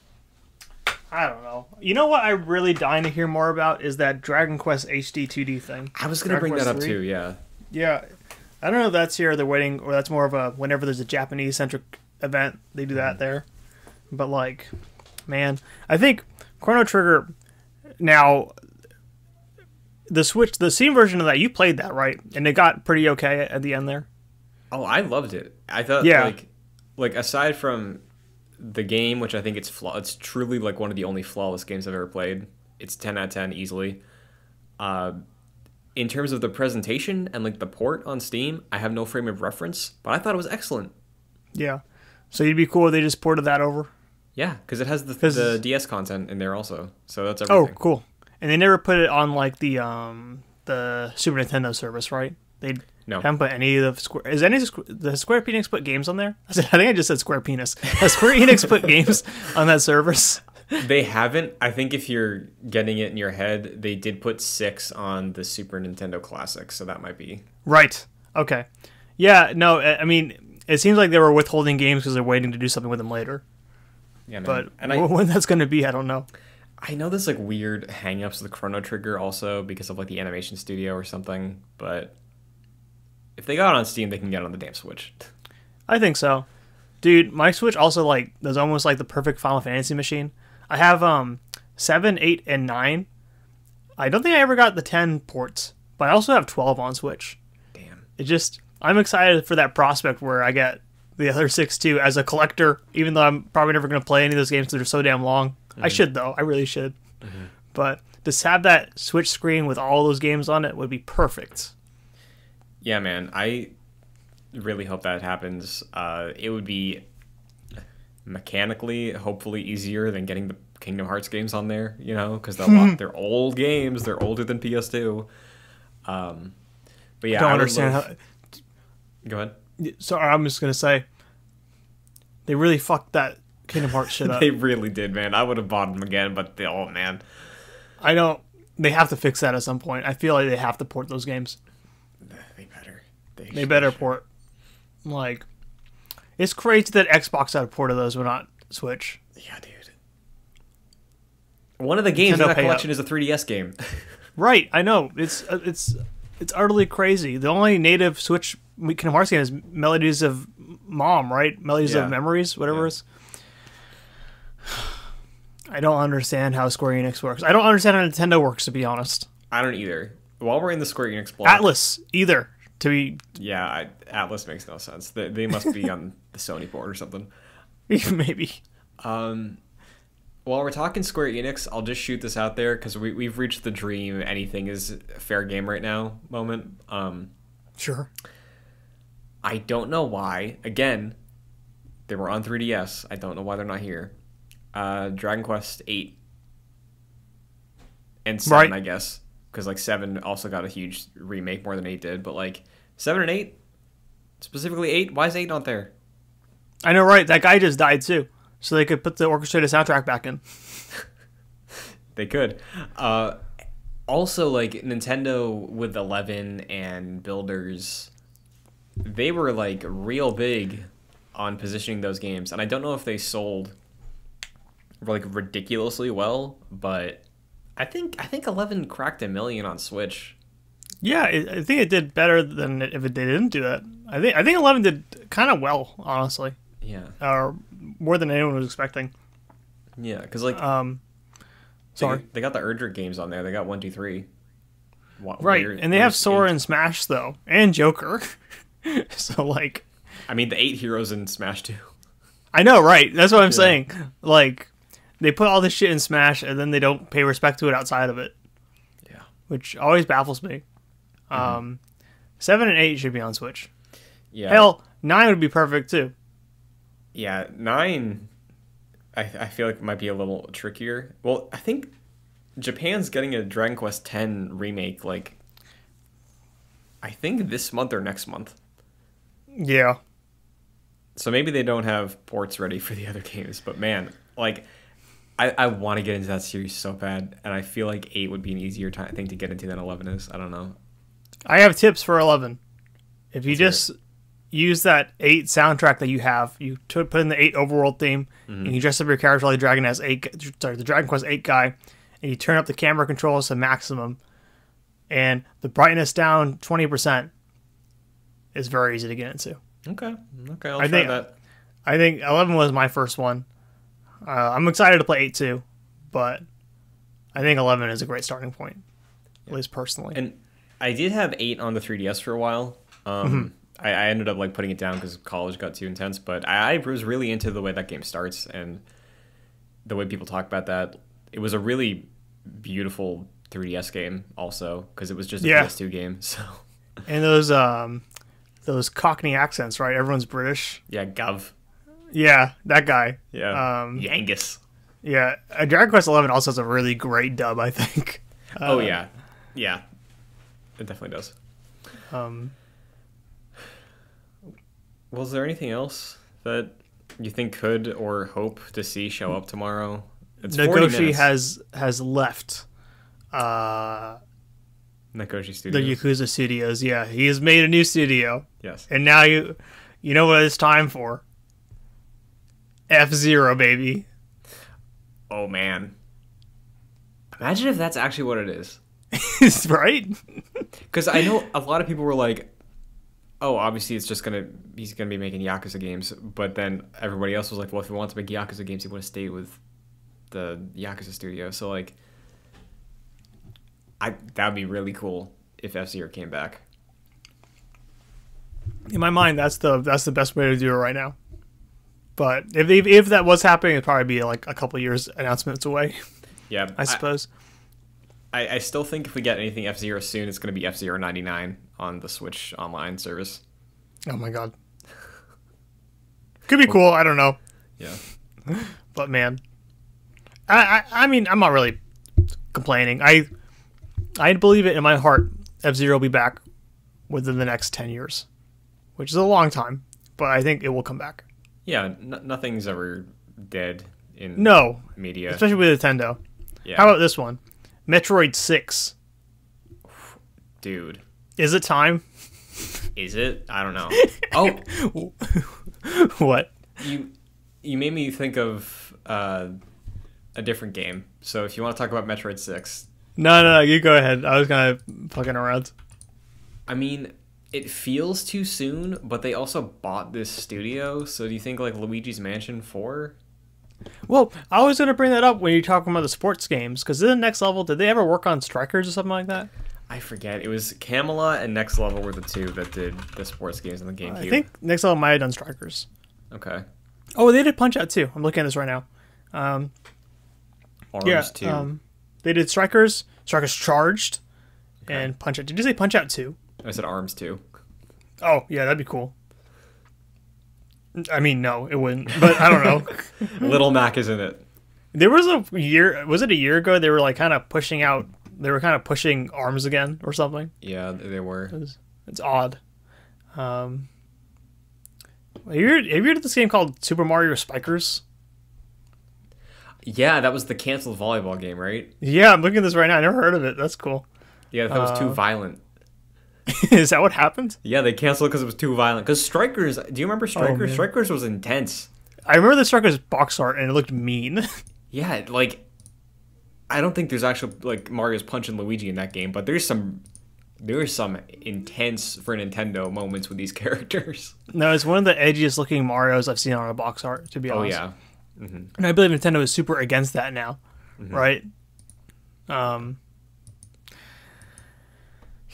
I don't know. You know what I'm really dying to hear more about is that Dragon Quest HD 2D thing. I was going to bring that up too, yeah. Yeah. I don't know if that's here, they're waiting, or that's more of a whenever there's a Japanese-centric event, they do that there. But, like, man, I think Chrono Trigger, now, the Steam version of that, you played that, right? And it got pretty okay at the end there? Oh, I loved it. I thought, like aside from the game, which I think it's truly like one of the only flawless games I've ever played. It's 10 out of 10 easily. In terms of the presentation and like the port on Steam, I have no frame of reference, but I thought it was excellent. Yeah. So you'd be cool if they just ported that over? Yeah, because it has the DS content in there also. So that's everything. Oh, cool. And they never put it on like the Super Nintendo service, right? They haven't put any of the Square. The Square Enix put games on there? I think I just said Square Penis. Has Square Enix put games on that service? They haven't. I think if you're getting it in your head, they did put 6 on the Super Nintendo Classic, so that might be right. Okay. Yeah. No. I mean, it seems like they were withholding games because they're waiting to do something with them later. Yeah, man. But when that's going to be, I don't know. I know there's like weird hang-ups with Chrono Trigger also because of like the animation studio or something, but if they got it on Steam, they can get it on the damn Switch. I think so. Dude, my Switch also like is almost like the perfect Final Fantasy machine. I have 7, 8, and 9. I don't think I ever got the 10 ports, but I also have 12 on Switch. Damn. I'm excited for that prospect where I get the other 6 too as a collector, even though I'm probably never going to play any of those games because they're so damn long. I should, though. I really should. But to have that Switch screen with all those games on it would be perfect. Yeah, man. I really hope that happens. It would be mechanically, hopefully, easier than getting the Kingdom Hearts games on there, because they're old games. They're older than PS2. But yeah, I don't understand how... Go ahead. Sorry, I'm just going to say, they really fucked that Kingdom Hearts shit up. They really did, man. I would have bought them again, but man. I don't... They have to fix that at some point. I feel like they have to port those games. They better. They better port. Like, it's crazy that Xbox had a port of those, but not Switch. Yeah, dude. One of the games in that collection is a 3DS game. Right, I know. It's It's utterly crazy. The only native Switch Kingdom Hearts game is Melodies of Mom, right? Melodies of Memories, whatever it is. I don't understand how Square Enix works. I don't understand how Nintendo works, to be honest. I don't either. While we're in the Square Enix block... Atlas, either. To be... Yeah, Atlas makes no sense. They must be on the Sony board or something. Maybe. While we're talking Square Enix, I'll just shoot this out there because we've reached the dream anything is fair game right now moment. Sure. I don't know why. Again, they were on 3DS. I don't know why they're not here. Dragon Quest 8 and 7, right. I guess. Because, like, 7 also got a huge remake, more than 8 did. But, like, 7 and 8? Specifically 8? Why is 8 not there? I know, right? That guy just died, too. So they could put the orchestrated soundtrack back in. They could. Also, like, Nintendo with 11 and Builders, they were, like, real big on positioning those games. And I don't know if they sold, like, ridiculously well, but... I think 11 cracked 1 million on Switch. Yeah, I think it did better than if it didn't do that. I think 11 did kind of well, honestly. Yeah. Or more than anyone was expecting. Yeah, because like, sorry, they got the Erdrick games on there. They got 1, 2, 3. Right, and they have Sora and Smash though, and Joker. So like, I mean, the 8 heroes in Smash too. I know, right? That's what I'm saying. Like. They put all this shit in Smash, and then they don't pay respect to it outside of it. Yeah. Which always baffles me. 7 and 8 should be on Switch. Yeah. Hell, 9 would be perfect, too. Yeah, 9, I feel like might be a little trickier. Well, I think Japan's getting a Dragon Quest X remake, like, I think this month or next month. Yeah. So maybe they don't have ports ready for the other games, but man, like... I want to get into that series so bad, and I feel like 8 would be an easier thing to get into than 11 is. I don't know. I have tips for 11. If you just use that 8 soundtrack that you have, you put in the 8 overworld theme, and you dress up your character like the Dragon Quest 8 guy, and you turn up the camera controls to maximum, and the brightness down 20%, is very easy to get into. Okay, I'll try that. I think 11 was my first one. I'm excited to play 8 too, but I think 11 is a great starting point, at least personally. And I did have 8 on the 3DS for a while. I ended up like putting it down because college got too intense, but I was really into the way that game starts and the way people talk about that. It was a really beautiful 3DS game also because it was just a PS2 game. So and those Cockney accents, right? Everyone's British. Yeah, Gov. Yeah, that guy. Yeah. Yangus. Yeah. Dragon Quest 11 also has a really great dub, I think. Oh, yeah. Yeah. It definitely does. Was there anything else that you think could or hope to see show up tomorrow? It's Nagoshi has left Nagoshi Studios. The Yakuza Studios, yeah. He has made a new studio. Yes. And now you know what it's time for. F-Zero, baby. Oh, man. Imagine if that's actually what it is. Right? Because I know a lot of people were like, oh, obviously he's going to be making Yakuza games. But then everybody else was like, well, if he wants to make Yakuza games, he would have stayed with the Yakuza studio. So, like, that would be really cool if F-Zero came back. In my mind, that's the best way to do it right now. But if that was happening, it'd probably be like a couple years announcements away. Yeah, I suppose. I still think if we get anything F-Zero soon, it's going to be F-Zero 99 on the Switch Online service. Oh my god. Could be cool. I don't know. Yeah. But man, I mean, I'm not really complaining. I believe it in my heart. F-Zero will be back within the next 10 years, which is a long time, but I think it will come back. Yeah, nothing's ever dead in media. Especially with Nintendo. Yeah. How about this one? Metroid 6. Dude. Is it time? Is it? I don't know. Oh. What? You made me think of a different game. So if you want to talk about Metroid 6. No, you go ahead. I was kind of fucking around. I mean, it feels too soon, but they also bought this studio. So do you think like Luigi's Mansion 4? Well, I was going to bring that up when you're talking about the sports games, because in the Next Level, did they ever work on Strikers or something like that? I forget. It was Camelot and Next Level were the two that did the sports games on the GameCube. I think Next Level might have done Strikers. Okay. Oh, they did Punch-Out too. I'm looking at this right now. Arms too. They did Strikers, Strikers Charged, and Punch-Out. Did you say Punch-Out too? I said Arms too. Oh, yeah, that'd be cool. I mean, no, it wouldn't. But I don't know. Little Mac is in it. There was a year. Was it a year ago? They were like kind of pushing out. They were kind of pushing Arms again or something. Yeah, they were. It's odd. Have you heard of this game called Super Mario Spikers? Yeah, that was the canceled volleyball game, right? Yeah, I'm looking at this right now. I never heard of it. That's cool. Yeah, that was too violent. Is that what happened? Yeah, they canceled it because it was too violent. Because Strikers, do you remember Strikers? Oh, Strikers was intense. I remember the Strikers box art and it looked mean. Yeah, like I don't think there's actually like Mario's punching Luigi in that game, but there's some intense for Nintendo moments with these characters. No, it's one of the edgiest looking Marios I've seen on a box art, to be honest. Oh yeah. Mm-hmm. And I believe Nintendo is super against that now, right?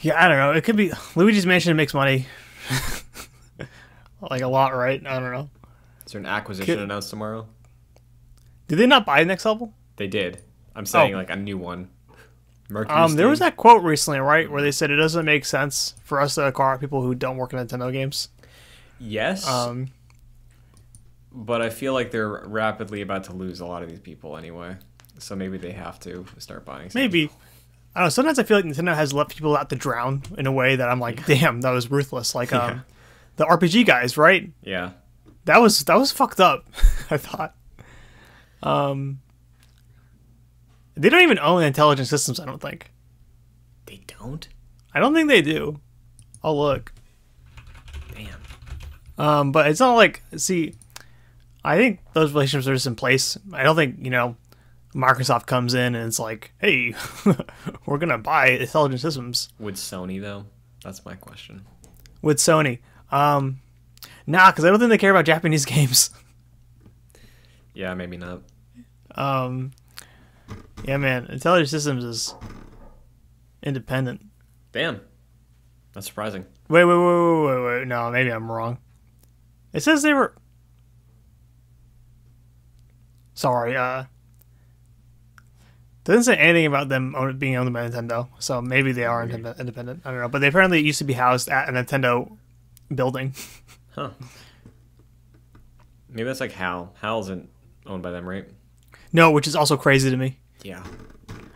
Yeah, I don't know. It could be Luigi's Mansion makes money, like a lot, right? I don't know. Is there an acquisition announced tomorrow? Did they not buy Next Level? They did. I'm saying like a new one. There was that quote recently, right, where they said it doesn't make sense for us to acquire people who don't work in Nintendo games. Yes. But I feel like they're rapidly about to lose a lot of these people anyway. So maybe they have to start buying something. Maybe. I don't know. Sometimes I feel like Nintendo has left people out to drown in a way that I'm like, damn, that was ruthless. Like the RPG guys, right? Yeah. That was fucked up, I thought. They don't even own Intelligent Systems, I don't think. They don't? I don't think they do. I'll look. Damn. But it's not like, see, I think those relationships are just in place. I don't think, Microsoft comes in and it's like, hey, we're going to buy Intelligent Systems. Would Sony, though? That's my question. With Sony. Nah, because I don't think they care about Japanese games. Yeah, maybe not. Yeah, man. Intelligent Systems is independent. Damn. That's surprising. Wait. No, maybe I'm wrong. It says they were... Sorry, doesn't say anything about them being owned by Nintendo, so maybe they are independent. I don't know, but they apparently used to be housed at a Nintendo building. Huh. Maybe that's like HAL. HAL isn't owned by them, right? No, which is also crazy to me. Yeah.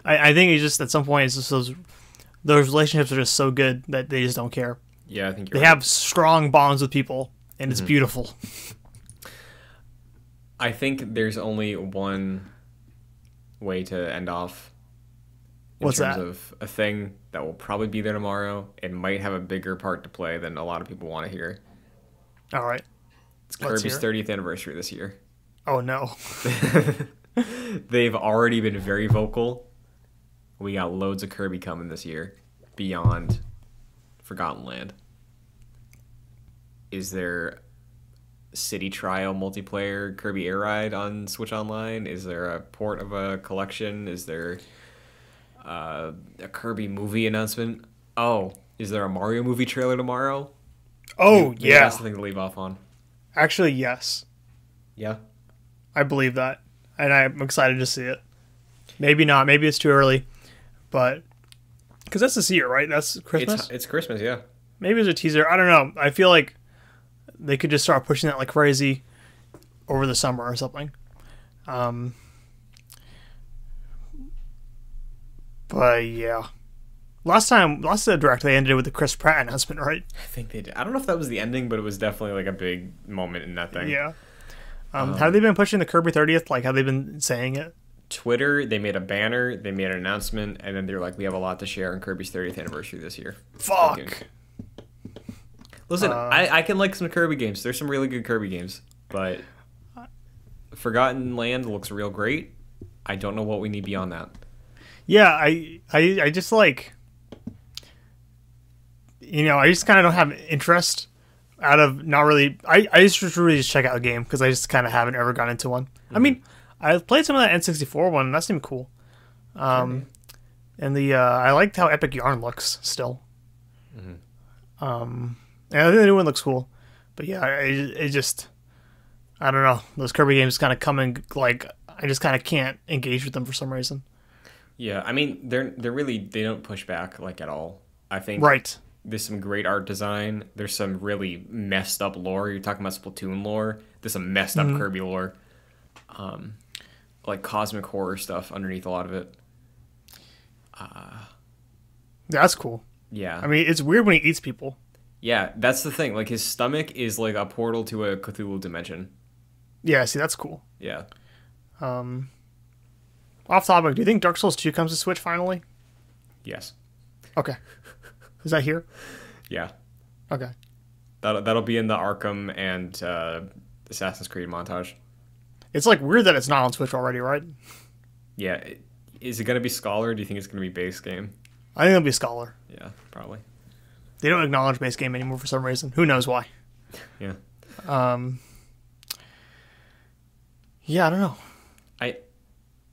I think it's just at some point it's just those relationships are just so good that they just don't care. Yeah, I think they have strong bonds with people, and it's beautiful. I think there's only one way to end off in terms of a thing that will probably be there tomorrow and might have a bigger part to play than a lot of people want to hear. All right. It's Kirby's 30th anniversary this year. Oh, no. They've already been very vocal. We got loads of Kirby coming this year beyond Forgotten Land. Is there city trial multiplayer Kirby Air Ride on Switch Online? Is there a port of a collection? Is there a Kirby movie announcement? Oh, is there a Mario movie trailer tomorrow? Oh, Maybe yeah. That's something to leave off on. Actually, yes. Yeah? I believe that. And I'm excited to see it. Maybe not. Maybe it's too early. But, because that's this year, right? That's Christmas? It's Christmas, yeah. Maybe it's a teaser. I don't know. I feel like they could just start pushing that like crazy over the summer or something. But yeah. Last direct, they ended it with the Chris Pratt announcement, right? I think they did. I don't know if that was the ending, but it was definitely like a big moment in that thing. Yeah. Have they been pushing the Kirby 30th? Like, have they been saying it? Twitter, they made a banner, they made an announcement, and then they're like, we have a lot to share on Kirby's 30th anniversary this year. Fuck! Listen, I can like some Kirby games. There's some really good Kirby games, but Forgotten Land looks real great. I don't know what we need beyond that. Yeah, I just like... I just kind of don't have interest out of not really. I just really just check out a game because I just kind of haven't ever gone into one. I mean, I played some of that N64 one. And that seemed cool. And I liked how Epic Yarn looks still. And I think the new one looks cool. But yeah, it just, I don't know. Those Kirby games kind of come and like I just kind of can't engage with them for some reason. Yeah, I mean they're really they don't push back like at all. I think Right. there's some great art design. There's some really messed up lore. You're talking about Splatoon lore. There's some messed up Kirby lore. Like cosmic horror stuff underneath a lot of it. That's cool. Yeah. I mean, it's weird when he eats people. Yeah, that's the thing. Like his stomach is like a portal to a Cthulhu dimension. Yeah, see, that's cool. Yeah. Off topic, do you think Dark Souls 2 comes to Switch finally? Yes. Okay. Is that here? Yeah. Okay. That'll be in the Arkham and Assassin's Creed montage. It's like weird that it's not on Switch already, right? Yeah. Is it going to be Scholar or do you think it's going to be base game? I think it'll be Scholar. Yeah, probably. They don't acknowledge base game anymore for some reason. Who knows why? Yeah. Yeah, I don't know.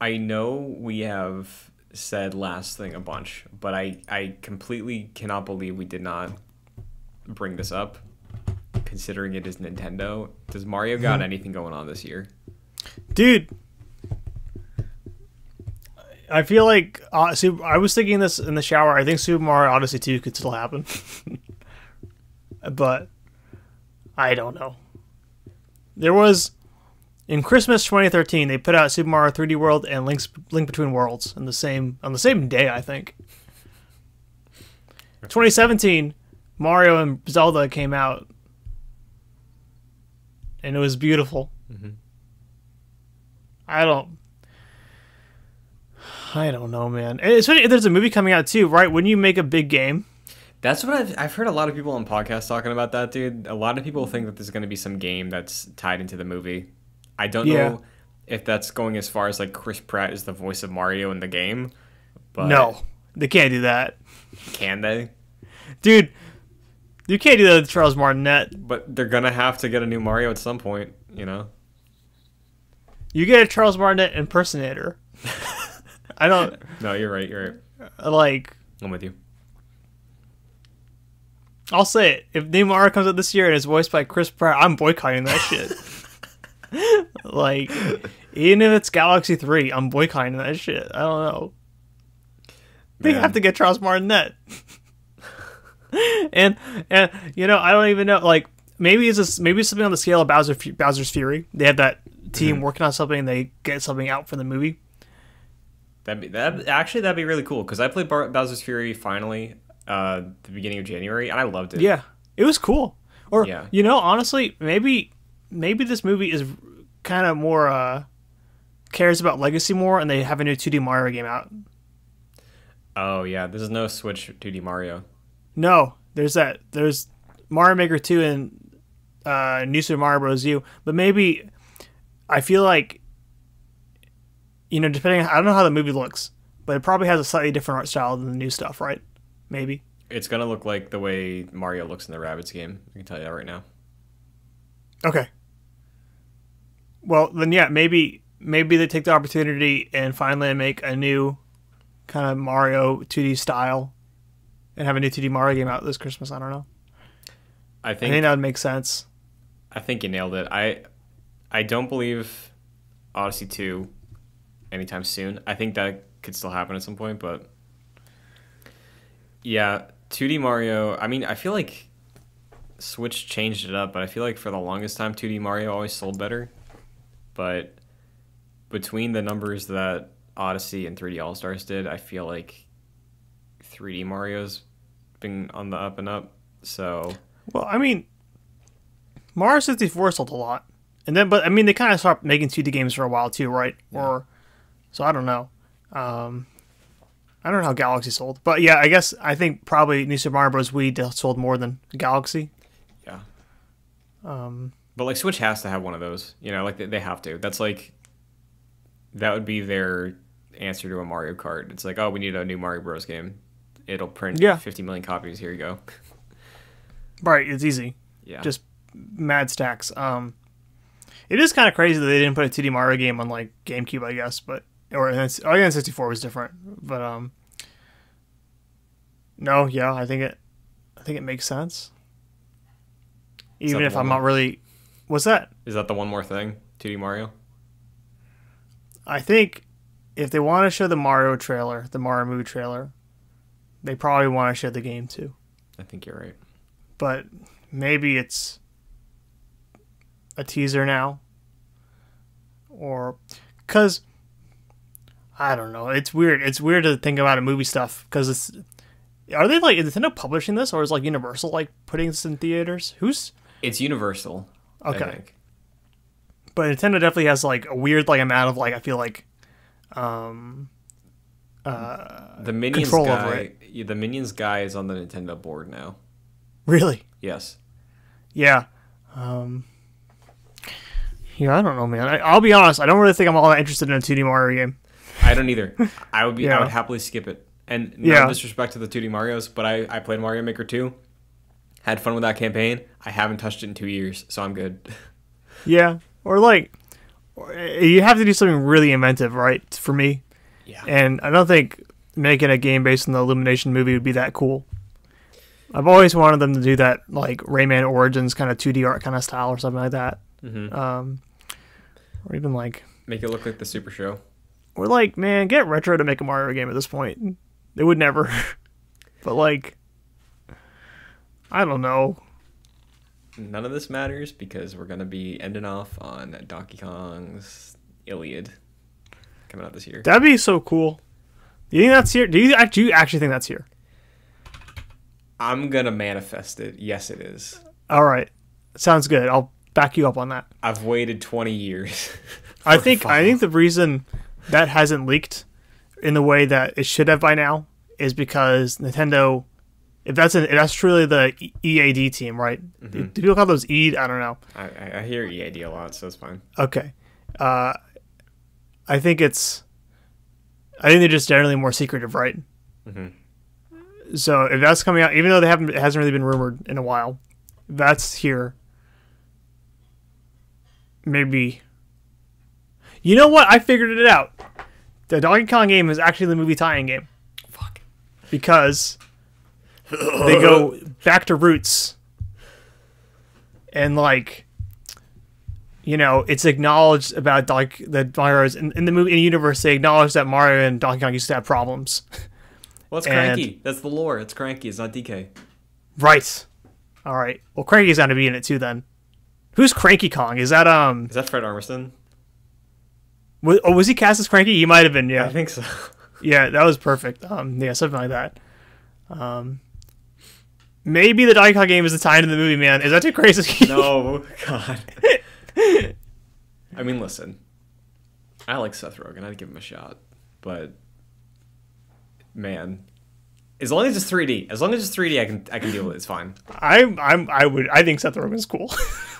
I know we have said last thing a bunch, but I completely cannot believe we did not bring this up, considering it is Nintendo. Does Mario got anything going on this year? Dude, I feel like I was thinking this in the shower. I think Super Mario Odyssey 2 could still happen. But I don't know. There was in Christmas 2013 they put out Super Mario 3D World and Link Between Worlds on the same day, I think. 2017 Mario and Zelda came out and it was beautiful. I don't know, man. Especially if there's a movie coming out too, right? When you make a big game. That's what I've heard a lot of people on podcasts talking about that, dude. A lot of people think that there's going to be some game that's tied into the movie. I don't know if that's going as far as like Chris Pratt is the voice of Mario in the game. But no, they can't do that. Can they? Dude, you can't do that with Charles Martinet. But they're going to have to get a new Mario at some point, you know? You get a Charles Martinet impersonator. I don't... No, you're right. Like... I'm with you. I'll say it. If new Mario comes out this year and is voiced by Chris Pratt, I'm boycotting that shit. Like, even if it's Galaxy 3, I'm boycotting that shit. I don't know. They have to get Charles Martinet. and I don't even know. Like, maybe it's something on the scale of Bowser's Fury. They have that team working on something and they get something out for the movie. That'd be really cool because I played Bowser's Fury finally the beginning of January and I loved it. Yeah, it was cool. Or honestly, maybe this movie is kind of more cares about legacy more, and they have a new 2D Mario game out. Oh yeah, there's no Switch 2D Mario. No, there's Mario Maker 2 and New Super Mario Bros. U. But maybe I feel like depending, I don't know how the movie looks, but it probably has a slightly different art style than the new stuff, right? Maybe. It's gonna look like the way Mario looks in the Rabbids game. I can tell you that right now. Okay. Well, then yeah, maybe they take the opportunity and finally make a new kind of Mario 2D style and have a new 2D Mario game out this Christmas. I don't know. I think that would make sense. I think you nailed it. I don't believe Odyssey 2 anytime soon. I think that could still happen at some point, but yeah, 2D Mario, I mean, I feel like Switch changed it up, but I feel like for the longest time 2D Mario always sold better. But between the numbers that Odyssey and 3D All-Stars did, I feel like 3D Mario's been on the up and up. So, well, I mean, Mario 64 sold a lot. But I mean, they kind of stopped making 2D games for a while too, right? Yeah. So I don't know. I don't know how Galaxy sold, but yeah, I think probably New Super Mario Bros. Wii sold more than Galaxy. Yeah. But like Switch has to have one of those, like they have to. That's like, that would be their answer to a Mario Kart. It's like, oh, we need a new Mario Bros. Game. It'll print 50 million copies. Here you go. Right, it's easy. Yeah. Just mad stacks. It is kind of crazy that they didn't put a 2D Mario game on like GameCube, I guess, but or N64 was different. But no, yeah, I think it makes sense. Even if I'm not really, what's that? Is that the one more thing? 2D Mario? I think if they want to show the Mario trailer, the Mario movie trailer, they probably want to show the game too. I think you're right. But maybe it's a teaser now, or because I don't know. It's weird. It's weird to think about a movie stuff because it's. Are they like is Nintendo publishing this, or is like Universal like putting this in theaters? It's Universal. Okay. I think. But Nintendo definitely has like a weird like amount of like I feel like the Minions control guy. over it. Yeah, the Minions guy is on the Nintendo board now. Really? Yes. Yeah. Yeah, I don't know, man. I'll be honest. I don't really think I'm all that interested in a 2D Mario game. I don't either. I would be. Yeah. I would happily skip it. And no disrespect to the 2D Marios, but I played Mario Maker 2. Had fun with that campaign. I haven't touched it in 2 years, so I'm good. Yeah. Or like, you have to do something really inventive, right? For me. Yeah. And I don't think making a game based on the Illumination movie would be that cool. I've always wanted them to do that, like Rayman Origins kind of 2D art kind of style or something like that. Mm-hmm. Or even like make it look like the Super Show. Or like, man, get Retro to make a Mario game at this point. They would never. But like, I don't know. None of this matters because we're gonna be ending off on Donkey Kong's Iliad coming out this year. That'd be so cool. Do you think that's here? Do you actually think that's here? I'm gonna manifest it. Yes, it is. All right, sounds good. I'll back you up on that. I've waited 20 years. I think the reason that hasn't leaked in the way that it should have by now is because Nintendo, if that's truly the EAD team, right? Mm-hmm. Do people call those EAD? I don't know. I hear EAD a lot, so it's fine. Okay, I think they're just generally more secretive, right? Mm-hmm. So if that's coming out, even though it hasn't really been rumored in a while, if that's here. Maybe. You know what? I figured it out. The Donkey Kong game is actually the movie tie-in game. Fuck. Because they go back to roots. And like, you know, it's acknowledged about that Mario's in the movie in the universe. They acknowledge that Mario and Donkey Kong used to have problems. Well, it's Cranky. That's the lore. It's Cranky. It's not DK. Right. All right. Well, Cranky's going to be in it too then. Who's Cranky Kong? Is that Fred Armisen? Was he cast as Cranky? He might have been. Yeah, I think so. Yeah, that was perfect. Yeah, something like that. Maybe the Donkey Kong game is the tie into the movie. Man, is that too crazy? No, God. I mean, listen. I like Seth Rogen. I'd give him a shot, but man, as long as it's 3D, I can deal with it. It's fine. I think Seth Rogen's cool.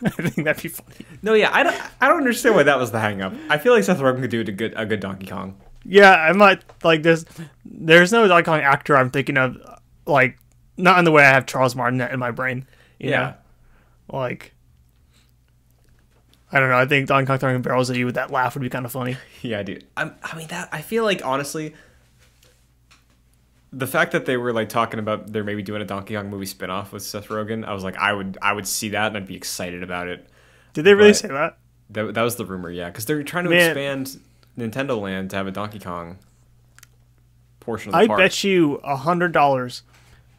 I think that'd be funny. No, yeah, I don't understand why that was the hang up. I feel like Seth Rogen could do a good Donkey Kong. Yeah, I'm not like there's no Donkey Kong actor I'm thinking of, like not in the way I have Charles Martinet in my brain. You know? Like I don't know. I think Donkey Kong throwing barrels at you with that laugh would be kind of funny. Yeah, dude. I feel like honestly, the fact that they were like talking about they're maybe doing a Donkey Kong movie spinoff with Seth Rogen, I was like, I would see that and I'd be excited about it. Did they really say that? That was the rumor, yeah, because they're trying to expand Nintendo Land to have a Donkey Kong portion of the park. I bet you $100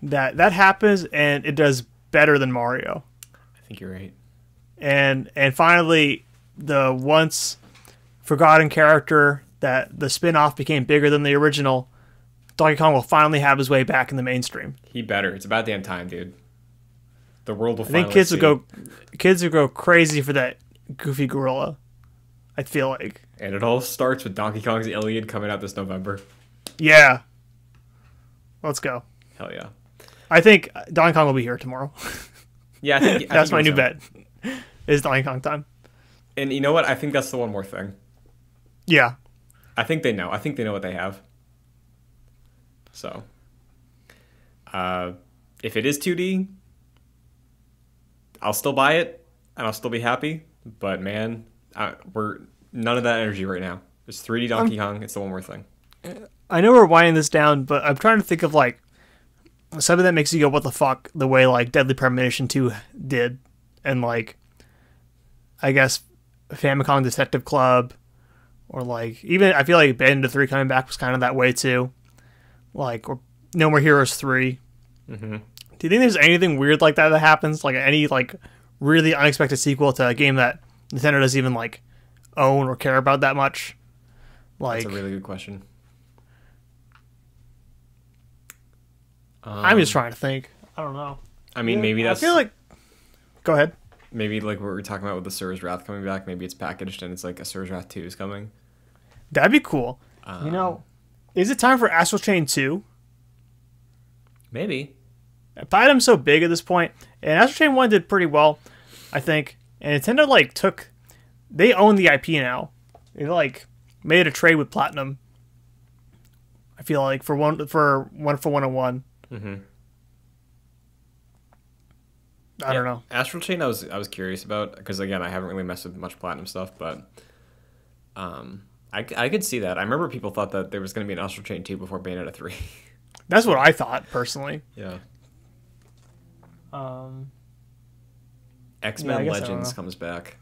that happens and it does better than Mario. I think you're right. And finally, the once forgotten character that the spin-off became bigger than the original, Donkey Kong will finally have his way back in the mainstream. He better. It's about damn time, dude. The world will finally I think kids will go crazy for that goofy gorilla. I feel like. And it all starts with Donkey Kong's Iliad coming out this November. Yeah. Let's go. Hell yeah. I think Donkey Kong will be here tomorrow. Yeah, I think that's my new bet. Is Donkey Kong time. And you know what? I think that's the one more thing. Yeah. I think they know. I think they know what they have. So, if it is 2D, I'll still buy it and I'll still be happy. But man, we're none of that energy right now. It's 3D Donkey Kong. It's the one more thing. I know we're winding this down, but I'm trying to think of like something that makes you go, "What the fuck?" The way like Deadly Premonition 2 did, and like I guess Famicom Detective Club, or like even I feel like Bayonetta 3 coming back was kind of that way too. Like or No More Heroes 3. Mm-hmm. Do you think there's anything weird like that happens? Like any like really unexpected sequel to a game that Nintendo doesn't even like own or care about that much? Like, that's a really good question. I'm just trying to think. I don't know. I mean, maybe that's. I feel like. Go ahead. Maybe like what we were talking about with the Surge Wrath coming back. Maybe it's packaged and it's like a Surge Wrath 2 is coming. That'd be cool. Is it time for Astral Chain 2? Maybe. Platinum's so big at this point, and Astral Chain 1 did pretty well, I think. And Nintendo like they own the IP now. They like made a trade with Platinum. I feel like for 101. Mm-hmm. I don't know. Astral Chain, I was curious about because again, I haven't really messed with much Platinum stuff, but I could see that. I remember people thought that there was going to be an Astral Chain 2 before Bayonetta 3. That's what I thought personally. Yeah. X-Men Legends comes back.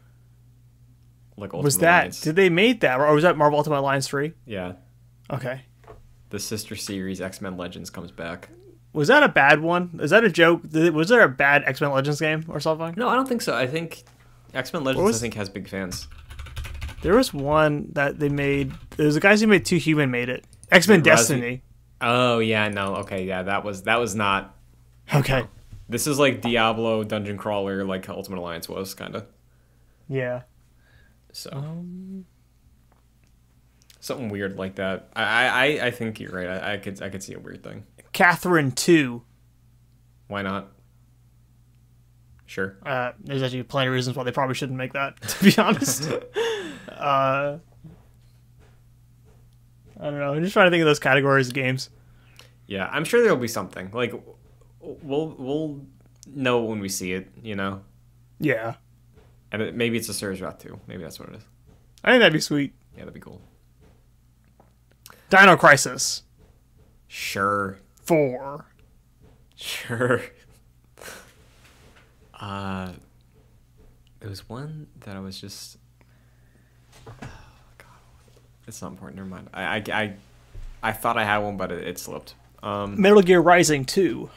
Like Ultimate was that? Alliance. Did they make that, or was that Marvel Ultimate Alliance 3? Yeah. Okay. The sister series X-Men Legends comes back. Was that a bad one? Is that a joke? Was there a bad X-Men Legends game or something? No, I don't think so. I think X-Men Legends has big fans. There was one that they made. There was the guys who made Two Human made it. X-Men Destiny. Oh yeah, no, okay, yeah, that was not. Okay. This is like Diablo dungeon crawler, like Ultimate Alliance was kind of. Yeah. So. Something weird like that. I think you're right. I could see a weird thing. Catherine 2. Why not? Sure. There's actually plenty of reasons why they probably shouldn't make that, to be honest. I don't know. I'm just trying to think of those categories of games. Yeah, I'm sure there'll be something. Like, we'll know when we see it, you know? Yeah. And maybe it's a Surge Wrath 2. Maybe that's what it is. I think that'd be sweet. Yeah, that'd be cool. Dino Crisis. Sure. 4. Sure. There was one that I was just. Oh God, it's not important. Never mind. I thought I had one, but it slipped. Metal Gear Rising 2.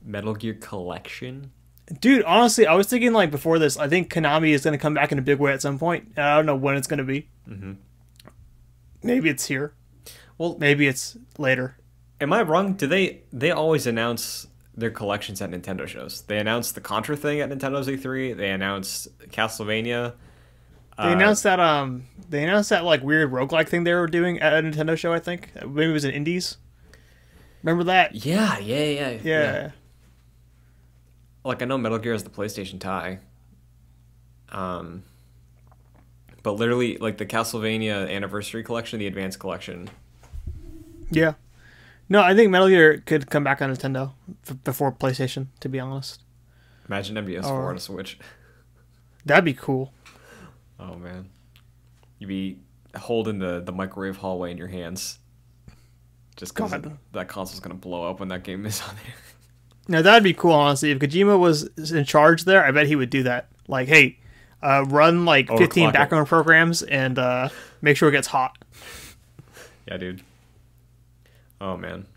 Metal Gear Collection. Dude, honestly, I was thinking like before this. I think Konami is going to come back in a big way at some point. I don't know when it's going to be. Mm-hmm. Maybe it's here. Well, maybe it's later. Am I wrong? Do they always announce their collections at Nintendo shows? They announced the Contra thing at Nintendo's E3. They announced Castlevania. They announced that like weird roguelike thing they were doing at a Nintendo show, I think. Maybe it was in Indies. Remember that? Yeah. Like I know Metal Gear is the PlayStation tie. But literally like the Castlevania Anniversary Collection, the Advanced Collection. Yeah. No, I think Metal Gear could come back on Nintendo before PlayStation, to be honest. Imagine MGS4 on a Switch. That'd be cool. Oh, man. You'd be holding the microwave hallway in your hands. Just because that console's going to blow up when that game is on there. Now, that'd be cool, honestly. If Kojima was in charge there, I bet he would do that. Like, hey, run like 15 background programs and make sure it gets hot. Yeah, dude. Oh, man.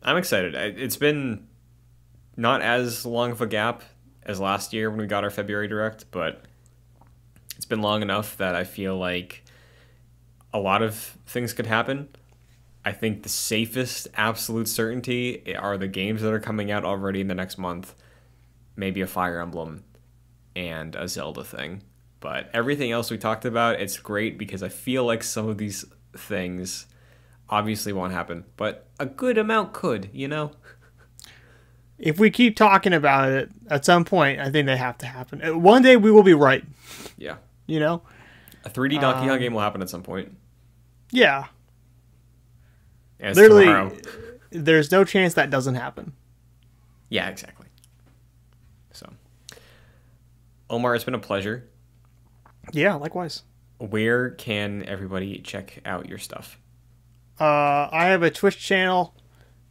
I'm excited. It's been not as long of a gap as last year when we got our February Direct, but it's been long enough that I feel like a lot of things could happen. I think the safest absolute certainty are the games that are coming out already in the next month. Maybe a Fire Emblem and a Zelda thing. But everything else we talked about, it's great because I feel like some of these things obviously won't happen, but a good amount could, you know? If we keep talking about it, at some point, I think they have to happen. One day we will be right. Yeah. You know? A 3D Donkey Kong game will happen at some point. Yeah. And literally, tomorrow. There's no chance that doesn't happen. Yeah, exactly. Omar, it's been a pleasure. Yeah, likewise. Where can everybody check out your stuff? I have a Twitch channel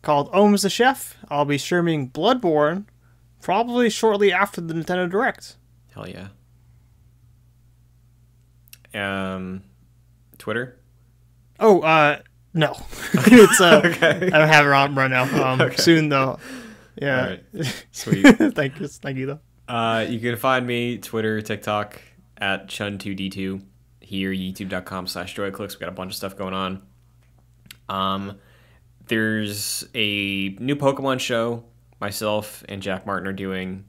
called Ohms the Chef. I'll be streaming Bloodborne probably shortly after the Nintendo Direct. Hell yeah. Twitter? Oh, no. It's Okay. I don't have it on right now. Okay. Soon though. Yeah. All right. Sweet. Thank you though. You can find me Twitter, TikTok at Chun2D2. Here, youtube.com/joyclicks. We got a bunch of stuff going on. There's a new Pokemon show myself and Jack Martin are doing.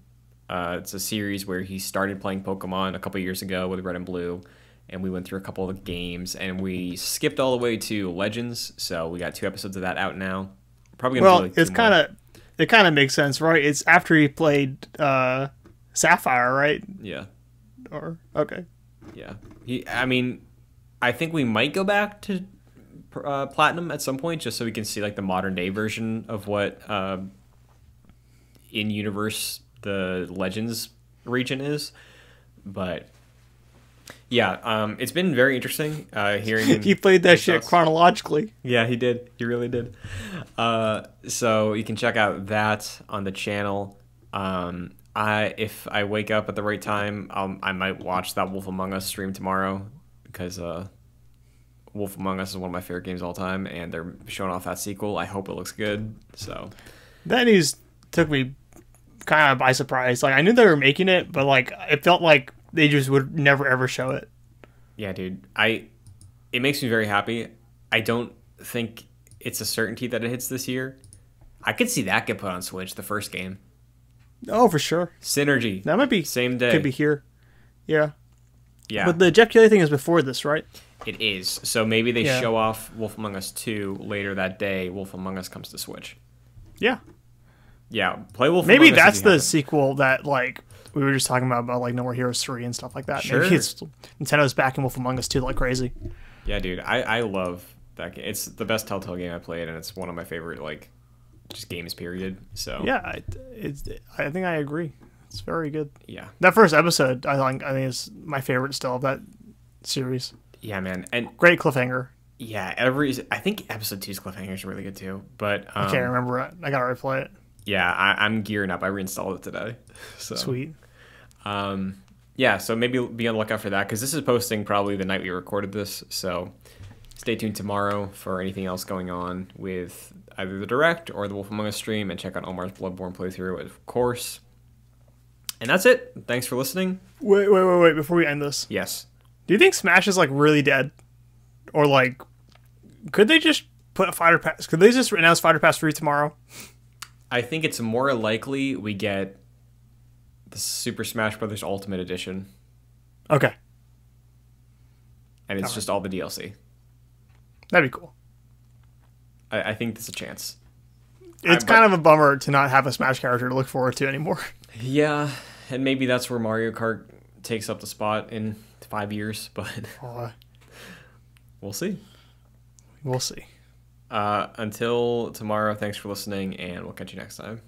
It's a series where he started playing Pokemon a couple years ago with Red and Blue, and we went through a couple of the games, and we skipped all the way to Legends, so we got 2 episodes of that out now. Probably gonna do like it's 2 more. it kind of makes sense, right? It's after he played Sapphire, right? Yeah. Or okay. Yeah. I think we might go back to Platinum at some point just so we can see like the modern day version of what in universe the Legends region is. But yeah, it's been very interesting hearing He played that his shit thoughts. chronologically. Yeah, he did. He really did. So you can check out that on the channel. If I wake up at the right time, I might watch that Wolf Among Us stream tomorrow because Wolf Among Us is one of my favorite games of all time, and they're showing off that sequel. I hope it looks good. So That news took me kind of by surprise. Like I knew they were making it, but like it felt like they just would never ever show it. yeah, dude, it makes me very happy. I don't think it's a certainty that it hits this year. I could see that get put on Switch, the first game. Oh, for sure. Synergy. That might be Same day. Could be here. Yeah. Yeah. But the Jeff Keighley thing is before this, right? It is. So maybe they Yeah. show off Wolf Among Us 2 later that day. Wolf Among Us comes to Switch. Yeah. Yeah, play Wolf Maybe Among Us. that's if you the haven't. sequel that like we were just talking about like No More Heroes 3 and stuff like that. Sure. Maybe it's Nintendo's backing Wolf Among Us 2 like crazy. Yeah, dude, I love that game. It's the best Telltale game I played, and it's one of my favorite like just games. Period. So Yeah, I think I agree. It's very good. yeah, That first episode, I think is my favorite still of that series. yeah, man, and Great cliffhanger. yeah, I think episode 2's cliffhanger is really good too. But I can't remember it. I gotta replay it. yeah, I'm gearing up. I reinstalled it today. So Sweet. yeah, so maybe be on the lookout for that because this is posting probably the night we recorded this. So stay tuned tomorrow for anything else going on with either the Direct or the Wolf Among Us stream, and check out Omar's Bloodborne playthrough, of course. And that's it. Thanks for listening. Wait. Before we end this, Yes. do you think Smash is like really dead, or like could they just put Fighter Pass? Could they just announce Fighter Pass 3 tomorrow? I think it's more likely we get the Super Smash Bros. Ultimate Edition, Okay, and it's just all the DLC. that'd be cool. I think there's a chance. It's kind of a bummer to not have a Smash character to look forward to anymore. Yeah, and maybe that's where Mario Kart takes up the spot in 5 years, but we'll see. We'll see. Until tomorrow, thanks for listening, and we'll catch you next time.